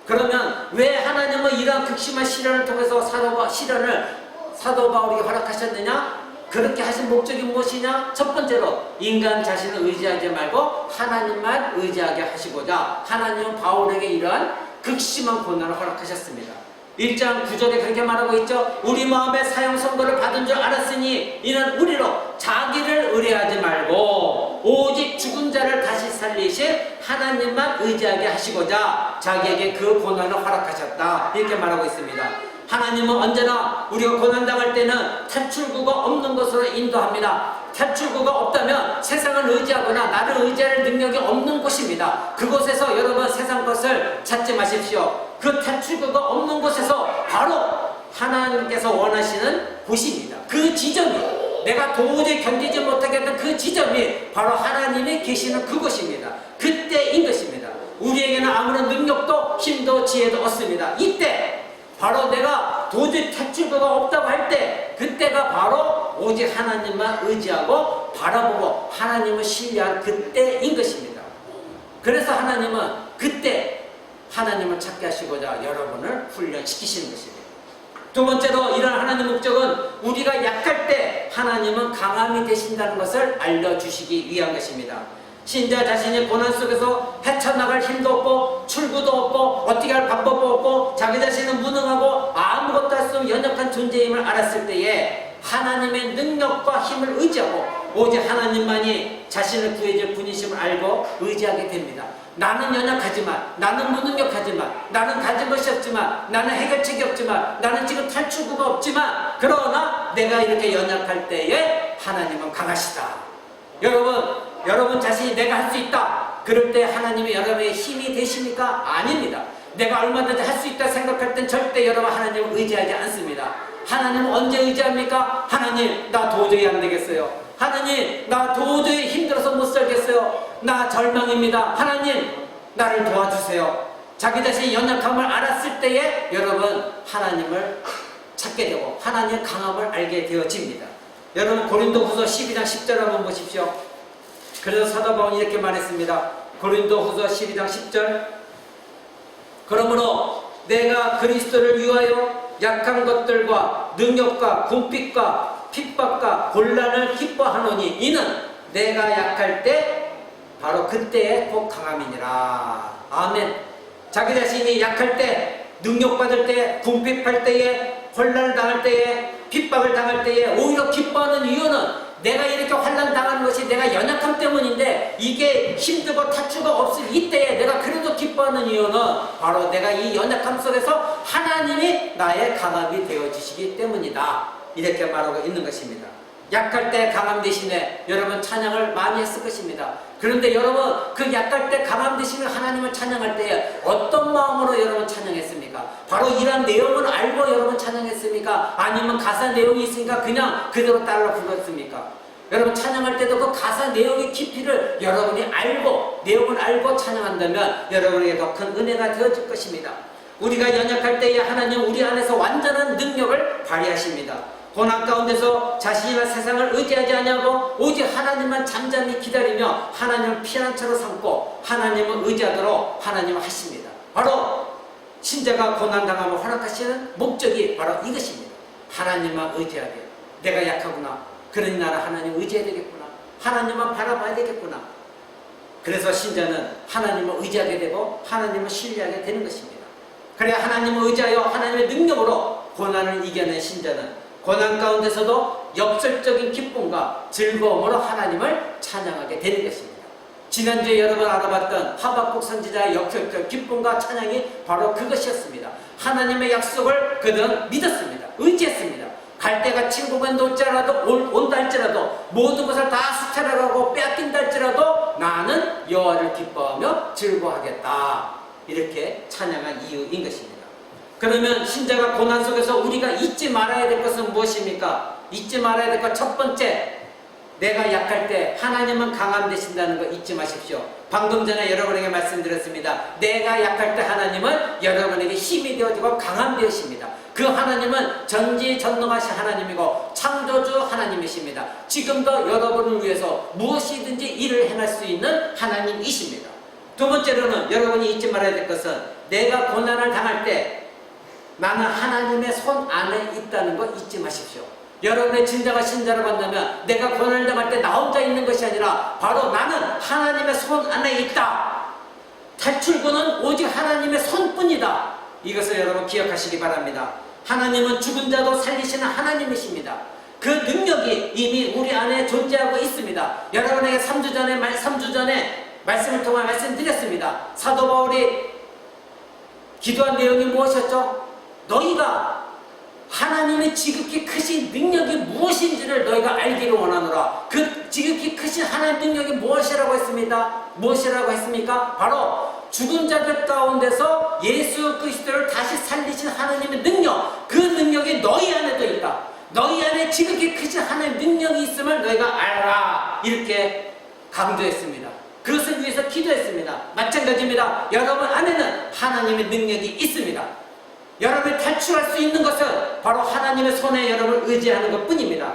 [SPEAKER 1] 그러면 왜 하나님은 이러한 극심한 시련을 통해서 사도 바울에게 허락하셨느냐? 그렇게 하신 목적이 무엇이냐? 첫 번째로 인간 자신을 의지하지 말고 하나님만 의지하게 하시고자 하나님은 바울에게 이러한 극심한 고난을 허락하셨습니다. 1장 9절에 그렇게 말하고 있죠. 우리 마음에 사형 선고를 받은 줄 알았으니 이는 우리로 자기를 의뢰하지 말고 오직 죽은 자를 다시 살리실 하나님만 의지하게 하시고자 자기에게 그 고난을 허락하셨다 이렇게 말하고 있습니다. 하나님은 언제나 우리가 고난당할 때는 탈출구가 없는 것으로 인도합니다. 탈출구가 없다면 세상을 의지하거나 나를 의지할 능력이 없는 곳입니다. 그곳에서 여러분 세상 것을 찾지 마십시오. 그 탈출구가 없는 곳에서 바로 하나님께서 원하시는 곳입니다. 그 지점이 내가 도저히 견디지 못하겠던 그 지점이 바로 하나님이 계시는 그곳입니다. 그때인 것입니다. 우리에게는 아무런 능력도 힘도 지혜도 없습니다. 이때 바로 내가 도저히 탈출구가 없다고 할 때 그때가 바로 오직 하나님만 의지하고 바라보고 하나님을 신뢰한 그때인 것입니다. 그래서 하나님은 그때 하나님을 찾게 하시고자 여러분을 훈련시키시는 것입니다. 두 번째로 이런 하나님의 목적은 우리가 약할 때 하나님은 강함이 되신다는 것을 알려주시기 위한 것입니다. 신자 자신이 고난 속에서 헤쳐나갈 힘도 없고 출구도 없고 어떻게 할 방법도 없고 자기 자신은 무능하고 아무것도 할 수 없는 연약한 존재임을 알았을 때에 하나님의 능력과 힘을 의지하고 오직 하나님만이 자신을 구해줄 분이심을 알고 의지하게 됩니다. 나는 연약하지만 나는 무능력하지만 나는 가진 것이 없지만 나는 해결책이 없지만 나는 지금 탈출구가 없지만 그러나 내가 이렇게 연약할 때에 하나님은 강하시다. 여러분 자신이 내가 할 수 있다. 그럴 때 하나님이 여러분의 힘이 되십니까? 아닙니다. 내가 얼마든지 할 수 있다 생각할 땐 절대 여러분 하나님을 의지하지 않습니다. 하나님은 언제 의지합니까? 하나님 나 도저히 안 되겠어요. 하나님 나 도저히 힘들어서 못 살겠어요. 나 절망입니다. 하나님 나를 도와주세요. 자기 자신의 연약함을 알았을 때에 여러분 하나님을 찾게 되고 하나님의 강함을 알게 되어집니다. 여러분 고린도후서 12장 10절 한번 보십시오. 그래서 사도 바울이 이렇게 말했습니다. 고린도후서 12장 10절 그러므로 내가 그리스도를 위하여 약한 것들과 능력과 궁핍과 핍박과 곤란을 기뻐하노니 이는 내가 약할 때 바로 그때에 곧 강함이니라. 아멘. 자기 자신이 약할 때, 능력받을 때, 궁핍할 때에, 곤란을 당할 때에, 핍박을 당할 때에 오히려 기뻐하는 이유는 내가 이렇게 환난 당하는 것이 내가 연약함 때문인데 이게 힘들고 탈출가 없을 이때에 내가 그래도 기뻐하는 이유는 바로 내가 이 연약함 속에서 하나님이 나의 강함이 되어주시기 때문이다. 이렇게 말하고 있는 것입니다. 약할 때 강함 대신에 여러분 찬양을 많이 했을 것입니다. 그런데 여러분 그 약할 때 강함 대신에 하나님을 찬양할 때에 어떤 마음으로 여러분 찬양했습니까? 바로 이런 내용을 알고 여러분 찬양했습니까? 아니면 가사 내용이 있으니까 그냥 그대로 따라 불렀습니까? 여러분 찬양할 때도 그 가사 내용의 깊이를 여러분이 알고 내용을 알고 찬양한다면 여러분에게 더 큰 은혜가 되어질 것입니다. 우리가 연약할 때에 하나님 우리 안에서 완전한 능력을 발휘하십니다. 고난 가운데서 자신이나 세상을 의지하지 아니하고 오직 하나님만 잠잠히 기다리며 하나님을 피난처로 삼고 하나님을 의지하도록 하나님은 하십니다. 바로 신자가 고난당함을 허락하시는 목적이 바로 이것입니다. 하나님만 의지하게. 내가 약하구나. 그러니 나는 하나님 의지해야 되겠구나. 하나님만 바라봐야 되겠구나. 그래서 신자는 하나님을 의지하게 되고 하나님을 신뢰하게 되는 것입니다. 그래야 하나님을 의지하여 하나님의 능력으로 고난을 이겨낸 신자는 고난 가운데서도 역설적인 기쁨과 즐거움으로 하나님을 찬양하게 되는 것입니다. 지난주에 여러분 알아봤던 하박국 선지자의 역설적 기쁨과 찬양이 바로 그것이었습니다. 하나님의 약속을 그들은 믿었습니다. 의지했습니다. 갈대가 친구가 온다 할지라도 모든 것을 다 수탈하고 빼앗긴다 할지라도 나는 여호와를 기뻐하며 즐거워하겠다. 이렇게 찬양한 이유인 것입니다. 그러면 신자가 고난 속에서 우리가 잊지 말아야 될 것은 무엇입니까? 잊지 말아야 될 것 첫 번째, 내가 약할 때 하나님은 강함 되신다는 거 잊지 마십시오. 방금 전에 여러분에게 말씀드렸습니다. 내가 약할 때 하나님은 여러분에게 힘이 되어지고 강함 되십니다. 그 하나님은 전지전능하신 하나님이고 창조주 하나님이십니다. 지금도 여러분을 위해서 무엇이든지 일을 행할 수 있는 하나님이십니다. 두 번째로는 여러분이 잊지 말아야 될 것은 내가 고난을 당할 때 나는 하나님의 손 안에 있다는 거 잊지 마십시오. 여러분의 진정한 신자라고 한다면 내가 고난을 당할 때 나 혼자 있는 것이 아니라 바로 나는 하나님의 손 안에 있다. 탈출구는 오직 하나님의 손뿐이다. 이것을 여러분 기억하시기 바랍니다. 하나님은 죽은 자도 살리시는 하나님이십니다. 그 능력이 이미 우리 안에 존재하고 있습니다. 여러분에게 3주 전에 말씀을 통해 말씀드렸습니다. 사도 바울이 기도한 내용이 무엇이었죠? 너희가 하나님의 지극히 크신 능력이 무엇인지를 너희가 알기를 원하노라. 그 지극히 크신 하나님의 능력이 무엇이라고 했습니까? 바로 죽은 자들 가운데서 예수 그리스도를 다시 살리신 하나님의 능력, 그 능력이 너희 안에도 있다. 너희 안에 지극히 크신 하나님의 능력이 있음을 너희가 알아라. 이렇게 강조했습니다. 그것을 위해서 기도했습니다. 마찬가지입니다. 여러분 안에는 하나님의 능력이 있습니다. 여러분이 탈출할 수 있는 것은 바로 하나님의 손에 여러분을 의지하는 것 뿐입니다.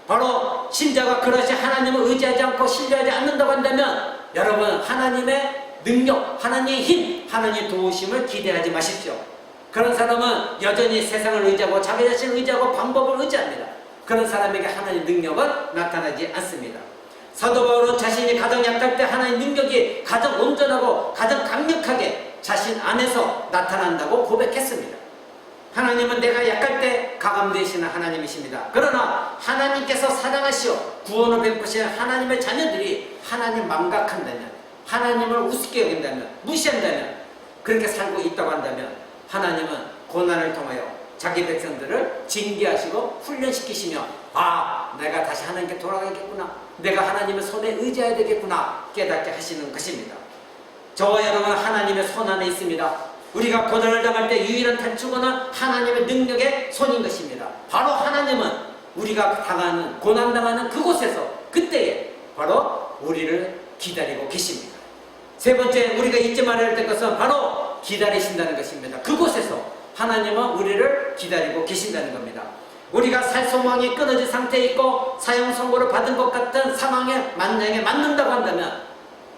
[SPEAKER 1] 바로 신자가 그것이 하나님을 의지하지 않고 신뢰하지 않는다고 한다면 여러분 하나님의 능력, 하나님의 힘, 하나님의 도우심을 기대하지 마십시오. 그런 사람은 여전히 세상을 의지하고 자기 자신을 의지하고 방법을 의지합니다. 그런 사람에게 하나님의 능력은 나타나지 않습니다. 사도 바울은 자신이 가장 약할 때 하나님의 능력이 가장 온전하고 가장 강력하게 자신 안에서 나타난다고 고백했습니다. 하나님은 내가 약할 때 강함 되시는 하나님이십니다. 그러나 하나님께서 사랑하시어 구원을 베푸시는 하나님의 자녀들이 하나님 망각한다면, 하나님을 우습게 여긴다면, 무시한다면, 그렇게 살고 있다고 한다면 하나님은 고난을 통하여 자기 백성들을 징계하시고 훈련시키시며 내가 다시 하나님께 돌아가겠구나, 내가 하나님의 손에 의지해야 되겠구나 깨닫게 하시는 것입니다. 저와 여러분은 하나님의 손 안에 있습니다. 우리가 고난을 당할 때 유일한 탈출구는 하나님의 능력의 손인 것입니다. 바로 하나님은 우리가 당하는 고난당하는 그곳에서 그때에 바로 우리를 기다리고 계십니다. 세 번째 우리가 잊지 말아야 될 것은 바로 기다리신다는 것입니다. 그곳에서 하나님은 우리를 기다리고 계신다는 겁니다. 우리가 살 소망이 끊어진 상태에 있고 사형 선고를 받은 것 같은 상황에 만약에 맞는다고 한다면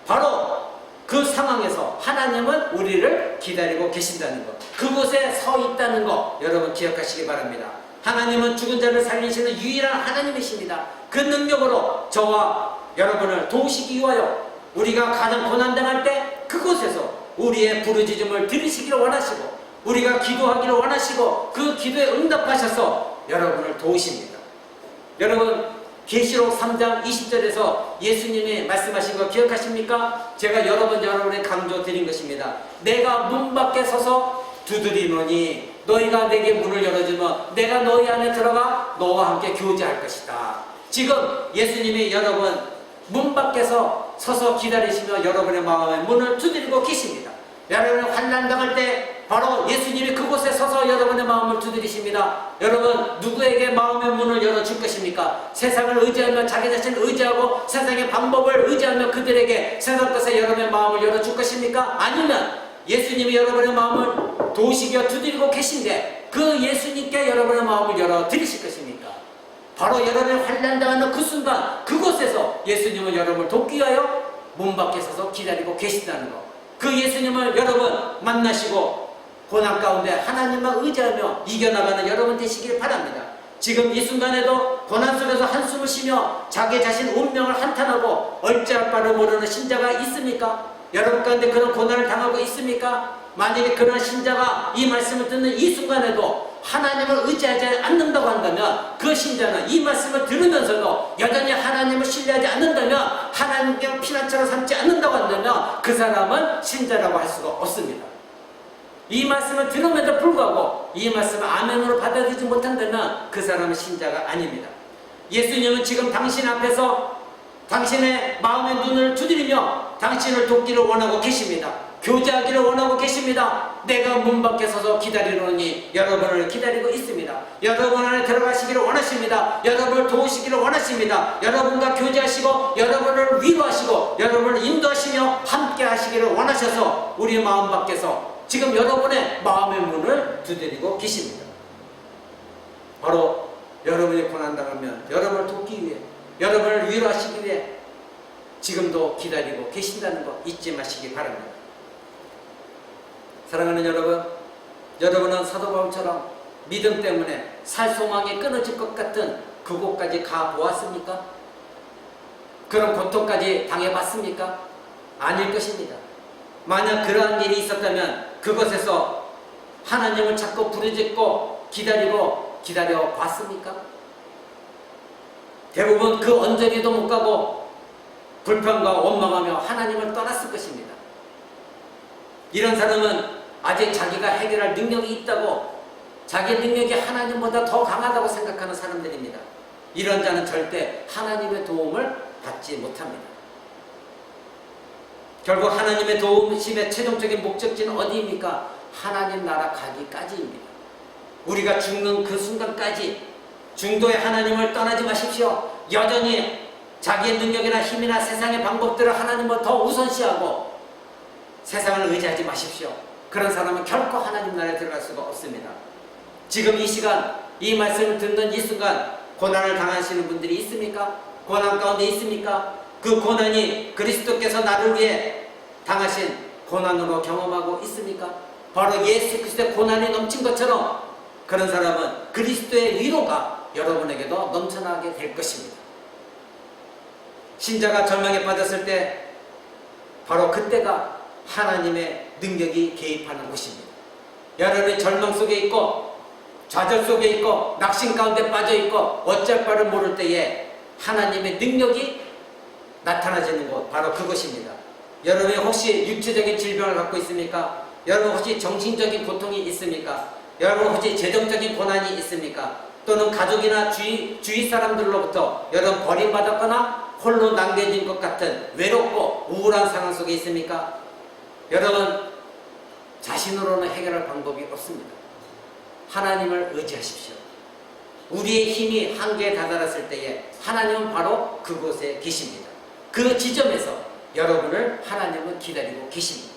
[SPEAKER 1] 바로 그 상황에서 하나님은 우리를 기다리고 계신다는 것, 그곳에 서 있다는 것 여러분 기억하시기 바랍니다. 하나님은 죽은 자를 살리시는 유일한 하나님이십니다. 그 능력으로 저와 여러분을 도우시기 위하여 우리가 가장 고난당할 때 그곳에서 우리의 부르짖음을 들으시기를 원하시고 우리가 기도하기를 원하시고 그 기도에 응답하셔서 여러분을 도우십니다. 여러분 계시록 3장 20절에서 예수님이 말씀하신 거 기억하십니까? 제가 여러분에 강조 드린 것입니다. 내가 문 밖에 서서 두드리노니 너희가 내게 문을 열어주면 내가 너희 안에 들어가 너와 함께 교제할 것이다. 지금 예수님이 여러분 문 밖에서 서서 기다리시며 여러분의 마음에 문을 두드리고 계십니다. 여러분 환난당할 때 바로 예수님이 그곳에 서서 여러분의 마음을 두드리십니다. 여러분 누구에게 마음의 문을 열어줄 것입니까? 세상을 의지하며 자기 자신을 의지하고 세상의 방법을 의지하며 그들에게 세상 것에 여러분의 마음을 열어줄 것입니까? 아니면 예수님이 여러분의 마음을 도우시기와 두드리고 계신데 그 예수님께 여러분의 마음을 열어드리실 것입니까? 바로 여러분이 환난당하는 그 순간 그곳에서 예수님은 여러분을 돕기 위하여 문 밖에 서서 기다리고 계신다는 것, 그 예수님을 여러분 만나시고 고난 가운데 하나님만 의지하며 이겨나가는 여러분 되시길 바랍니다. 지금 이 순간에도 고난 속에서 한숨을 쉬며 자기 자신 운명을 한탄하고 어찌할 바를 모르는 신자가 있습니까? 여러분 가운데 그런 고난을 당하고 있습니까? 만약에 그런 신자가 이 말씀을 듣는 이 순간에도 하나님을 의지하지 않는다고 한다면, 그 신자는 이 말씀을 들으면서도 여전히 하나님을 신뢰하지 않는다면, 하나님께 피난처로 삼지 않는다고 한다면 그 사람은 신자라고 할 수가 없습니다. 이 말씀을 들음에도 불구하고 이 말씀을 아멘으로 받아들이지 못한다면 그 사람은 신자가 아닙니다. 예수님은 지금 당신 앞에서 당신의 마음의 눈을 두드리며 당신을 돕기를 원하고 계십니다. 교제하기를 원하고 계십니다. 내가 문 밖에 서서 기다리노니 여러분을 기다리고 있습니다. 여러분 안에 들어가시기를 원하십니다. 여러분을 도우시기를 원하십니다. 여러분과 교제하시고 여러분을 위로하시고 여러분을 인도하시며 함께 하시기를 원하셔서 우리 마음 밖에서 지금 여러분의 마음의 문을 두드리고 계십니다. 바로 여러분이 고난당하면 여러분을 돕기 위해, 여러분을 위로하시기 위해 지금도 기다리고 계신다는 거 잊지 마시기 바랍니다. 사랑하는 여러분, 여러분은 사도 바울처럼 믿음 때문에 살 소망이 끊어질 것 같은 그곳까지 가보았습니까? 그런 고통까지 당해봤습니까? 아닐 것입니다. 만약 그러한 일이 있었다면 그것에서 하나님을 찾고 부르짖고 기다려 봤습니까? 대부분 그 언저리도 못 가고 불평과 원망하며 하나님을 떠났을 것입니다. 이런 사람은 아직 자기가 해결할 능력이 있다고, 자기 능력이 하나님보다 더 강하다고 생각하는 사람들입니다. 이런 자는 절대 하나님의 도움을 받지 못합니다. 결국 하나님의 도우심의 최종적인 목적지는 어디입니까? 하나님 나라 가기까지입니다. 우리가 죽는 그 순간까지 중도의 하나님을 떠나지 마십시오. 여전히 자기의 능력이나 힘이나 세상의 방법들을 하나님보다 더 우선시하고 세상을 의지하지 마십시오. 그런 사람은 결코 하나님 나라에 들어갈 수가 없습니다. 지금 이 시간, 이 말씀을 듣는 이 순간 고난을 당하시는 분들이 있습니까? 고난 가운데 있습니까? 그 고난이 그리스도께서 나를 위해 당하신 고난으로 경험하고 있습니까? 바로 예수 그리스도의 고난이 넘친 것처럼 그런 사람은 그리스도의 위로가 여러분에게도 넘쳐나게 될 것입니다. 신자가 절망에 빠졌을 때 바로 그때가 하나님의 능력이 개입하는 곳입니다. 여러분이 절망 속에 있고 좌절 속에 있고 낙심 가운데 빠져 있고 어쩔 바를 모를 때에 하나님의 능력이 나타나지는 곳, 바로 그것입니다. 여러분이 혹시 육체적인 질병을 갖고 있습니까? 여러분 혹시 정신적인 고통이 있습니까? 여러분 혹시 재정적인 고난이 있습니까? 또는 가족이나 주위 사람들로부터 여러분 버림받았거나 홀로 남겨진 것 같은 외롭고 우울한 상황 속에 있습니까? 여러분 자신으로는 해결할 방법이 없습니다. 하나님을 의지하십시오. 우리의 힘이 한계에 다다랐을 때에 하나님은 바로 그곳에 계십니다. 그 지점에서 여러분을 하나님은 기다리고 계십니다.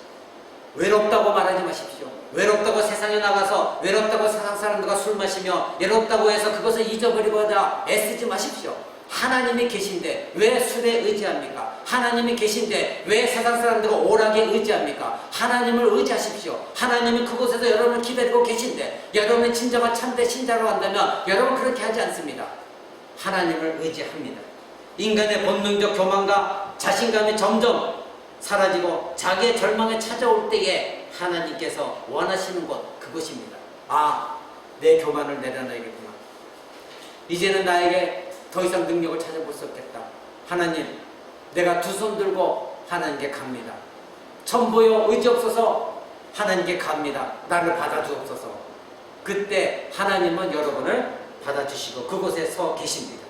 [SPEAKER 1] 외롭다고 말하지 마십시오. 외롭다고 세상에 나가서 외롭다고 세상 사람들과 술 마시며 외롭다고 해서 그것을 잊어버리고자 애쓰지 마십시오. 하나님이 계신데 왜 술에 의지합니까? 하나님이 계신데 왜 세상 사람들과 오락에 의지합니까? 하나님을 의지하십시오. 하나님이 그곳에서 여러분을 기다리고 계신데 여러분의 진정한 참된 신자로 한다면 여러분 그렇게 하지 않습니다. 하나님을 의지합니다. 인간의 본능적 교만과 자신감이 점점 사라지고 자기의 절망에 찾아올 때에 하나님께서 원하시는 곳, 그곳입니다. 아, 내 교만을 내려놔야겠구나. 이제는 나에게 더 이상 능력을 찾아볼 수 없겠다. 하나님, 내가 두 손 들고 하나님께 갑니다. 천보여 의지 없어서 하나님께 갑니다. 나를 받아주옵소서. 그때 하나님은 여러분을 받아주시고 그곳에 서 계십니다.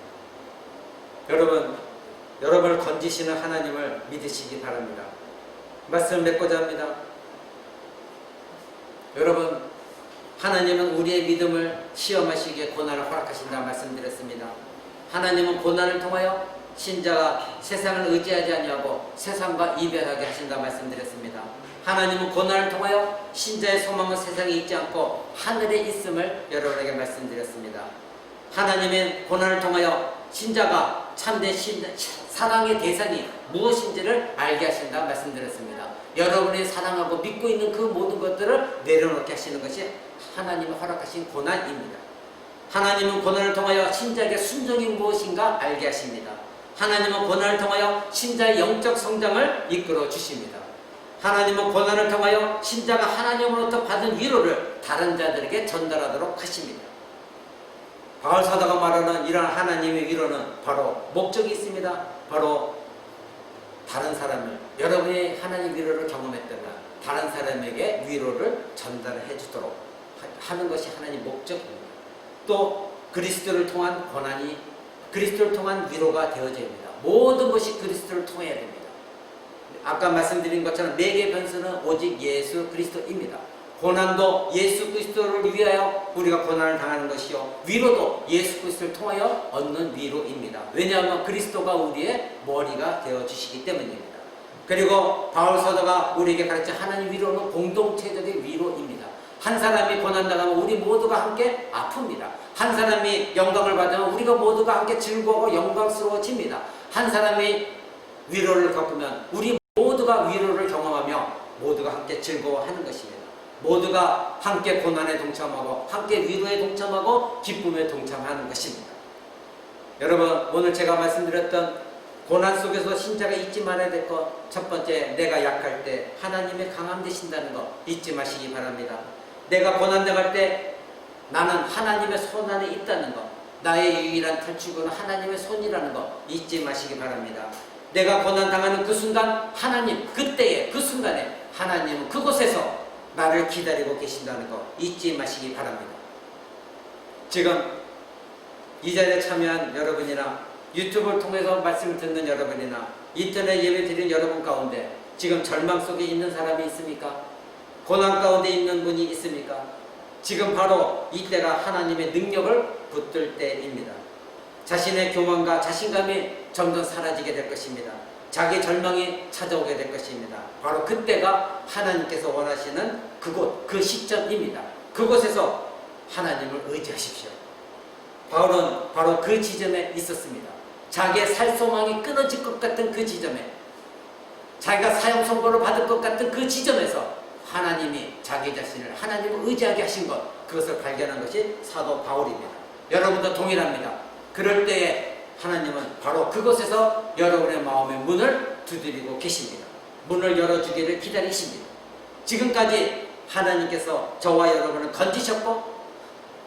[SPEAKER 1] 여러분을 건지시는 하나님을 믿으시기 바랍니다. 말씀을 맺고자 합니다. 여러분, 하나님은 우리의 믿음을 시험하시기에 고난을 허락하신다고 말씀드렸습니다. 하나님은 고난을 통하여 신자가 세상을 의지하지 아니하고 세상과 이별하게 하신다고 말씀드렸습니다. 하나님은 고난을 통하여 신자의 소망은 세상에 있지 않고 하늘에 있음을 여러분에게 말씀드렸습니다. 하나님은 고난을 통하여 신자가 참된 사랑의 대상이 무엇인지를 알게 하신다 말씀드렸습니다. 여러분이 사랑하고 믿고 있는 그 모든 것들을 내려놓게 하시는 것이 하나님이 허락하신 고난입니다. 하나님은 고난을 통하여 신자에게 순종이 무엇인가 알게 하십니다. 하나님은 고난을 통하여 신자의 영적 성장을 이끌어 주십니다. 하나님은 고난을 통하여 신자가 하나님으로부터 받은 위로를 다른 자들에게 전달하도록 하십니다. 바울 사도가 말하는 이러한 하나님의 위로는 바로 목적이 있습니다. 바로 다른 사람을, 여러분이 하나님 위로를 경험했다면 다른 사람에게 위로를 전달해 주도록 하는 것이 하나님 목적입니다. 또 그리스도를 통한 고난이 그리스도를 통한 위로가 되어져야 합니다. 모든 것이 그리스도를 통해야 됩니다. 아까 말씀드린 것처럼 내게 변수는 오직 예수 그리스도입니다. 고난도 예수 그리스도를 위하여 우리가 고난을 당하는 것이요, 위로도 예수 그리스도를 통하여 얻는 위로입니다. 왜냐하면 그리스도가 우리의 머리가 되어주시기 때문입니다. 그리고 바울 사도가 우리에게 가르친 하나님 위로는 공동체적인 위로입니다. 한 사람이 고난당하면 우리 모두가 함께 아픕니다. 한 사람이 영광을 받으면 우리가 모두가 함께 즐거워하고 영광스러워집니다. 한 사람이 위로를 겪으면 우리 모두가 위로를 경험하며 모두가 함께 즐거워하는 것입니다. 모두가 함께 고난에 동참하고 함께 위로에 동참하고 기쁨에 동참하는 것입니다. 여러분, 오늘 제가 말씀드렸던 고난 속에서 신자가 잊지 말아야 될 것, 첫 번째, 내가 약할 때 하나님의 강함 되신다는 것 잊지 마시기 바랍니다. 내가 고난당할 때 나는 하나님의 손 안에 있다는 것, 나의 유일한 탈출구는 하나님의 손이라는 것 잊지 마시기 바랍니다. 내가 고난당하는 그 순간 하나님, 그때에 그 순간에 하나님은 그곳에서 나를 기다리고 계신다는 것 잊지 마시기 바랍니다. 지금 이 자리에 참여한 여러분이나 유튜브를 통해서 말씀을 듣는 여러분이나 인터넷 예배 드리는 여러분 가운데 지금 절망 속에 있는 사람이 있습니까? 고난 가운데 있는 분이 있습니까? 지금 바로 이때가 하나님의 능력을 붙들 때입니다. 자신의 교만과 자신감이 점점 사라지게 될 것입니다. 자기 절망이 찾아오게 될 것입니다. 바로 그때가 하나님께서 원하시는 그곳, 그 시점입니다. 그곳에서 하나님을 의지하십시오. 바울은 바로 그 지점에 있었습니다. 자기의 살소망이 끊어질 것 같은 그 지점에, 자기가 사형 선고를 받을 것 같은 그 지점에서 하나님이 자기 자신을 하나님을 의지하게 하신 것, 그것을 발견한 것이 사도 바울입니다. 여러분도 동일합니다. 그럴 때에 하나님은 바로 그곳에서 여러분의 마음의 문을 두드리고 계십니다. 문을 열어주기를 기다리십니다. 지금까지 하나님께서 저와 여러분을 건지셨고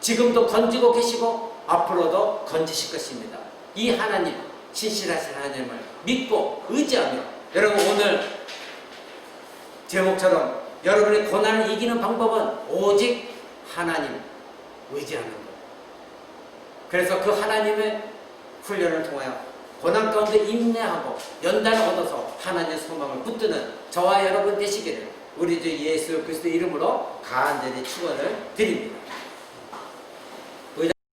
[SPEAKER 1] 지금도 건지고 계시고 앞으로도 건지실 것입니다. 이 하나님, 신실하신 하나님을 믿고 의지하며, 여러분 오늘 제목처럼 여러분의 고난을 이기는 방법은 오직 하나님 의지하는 것. 그래서 그 하나님의 훈련을 통하여 고난 가운데 인내하고 연단을 얻어서 하나님의 소망을 붙드는 저와 여러분 되시기를 우리 주 예수 그리스도 이름으로 간절히 축원을 드립니다.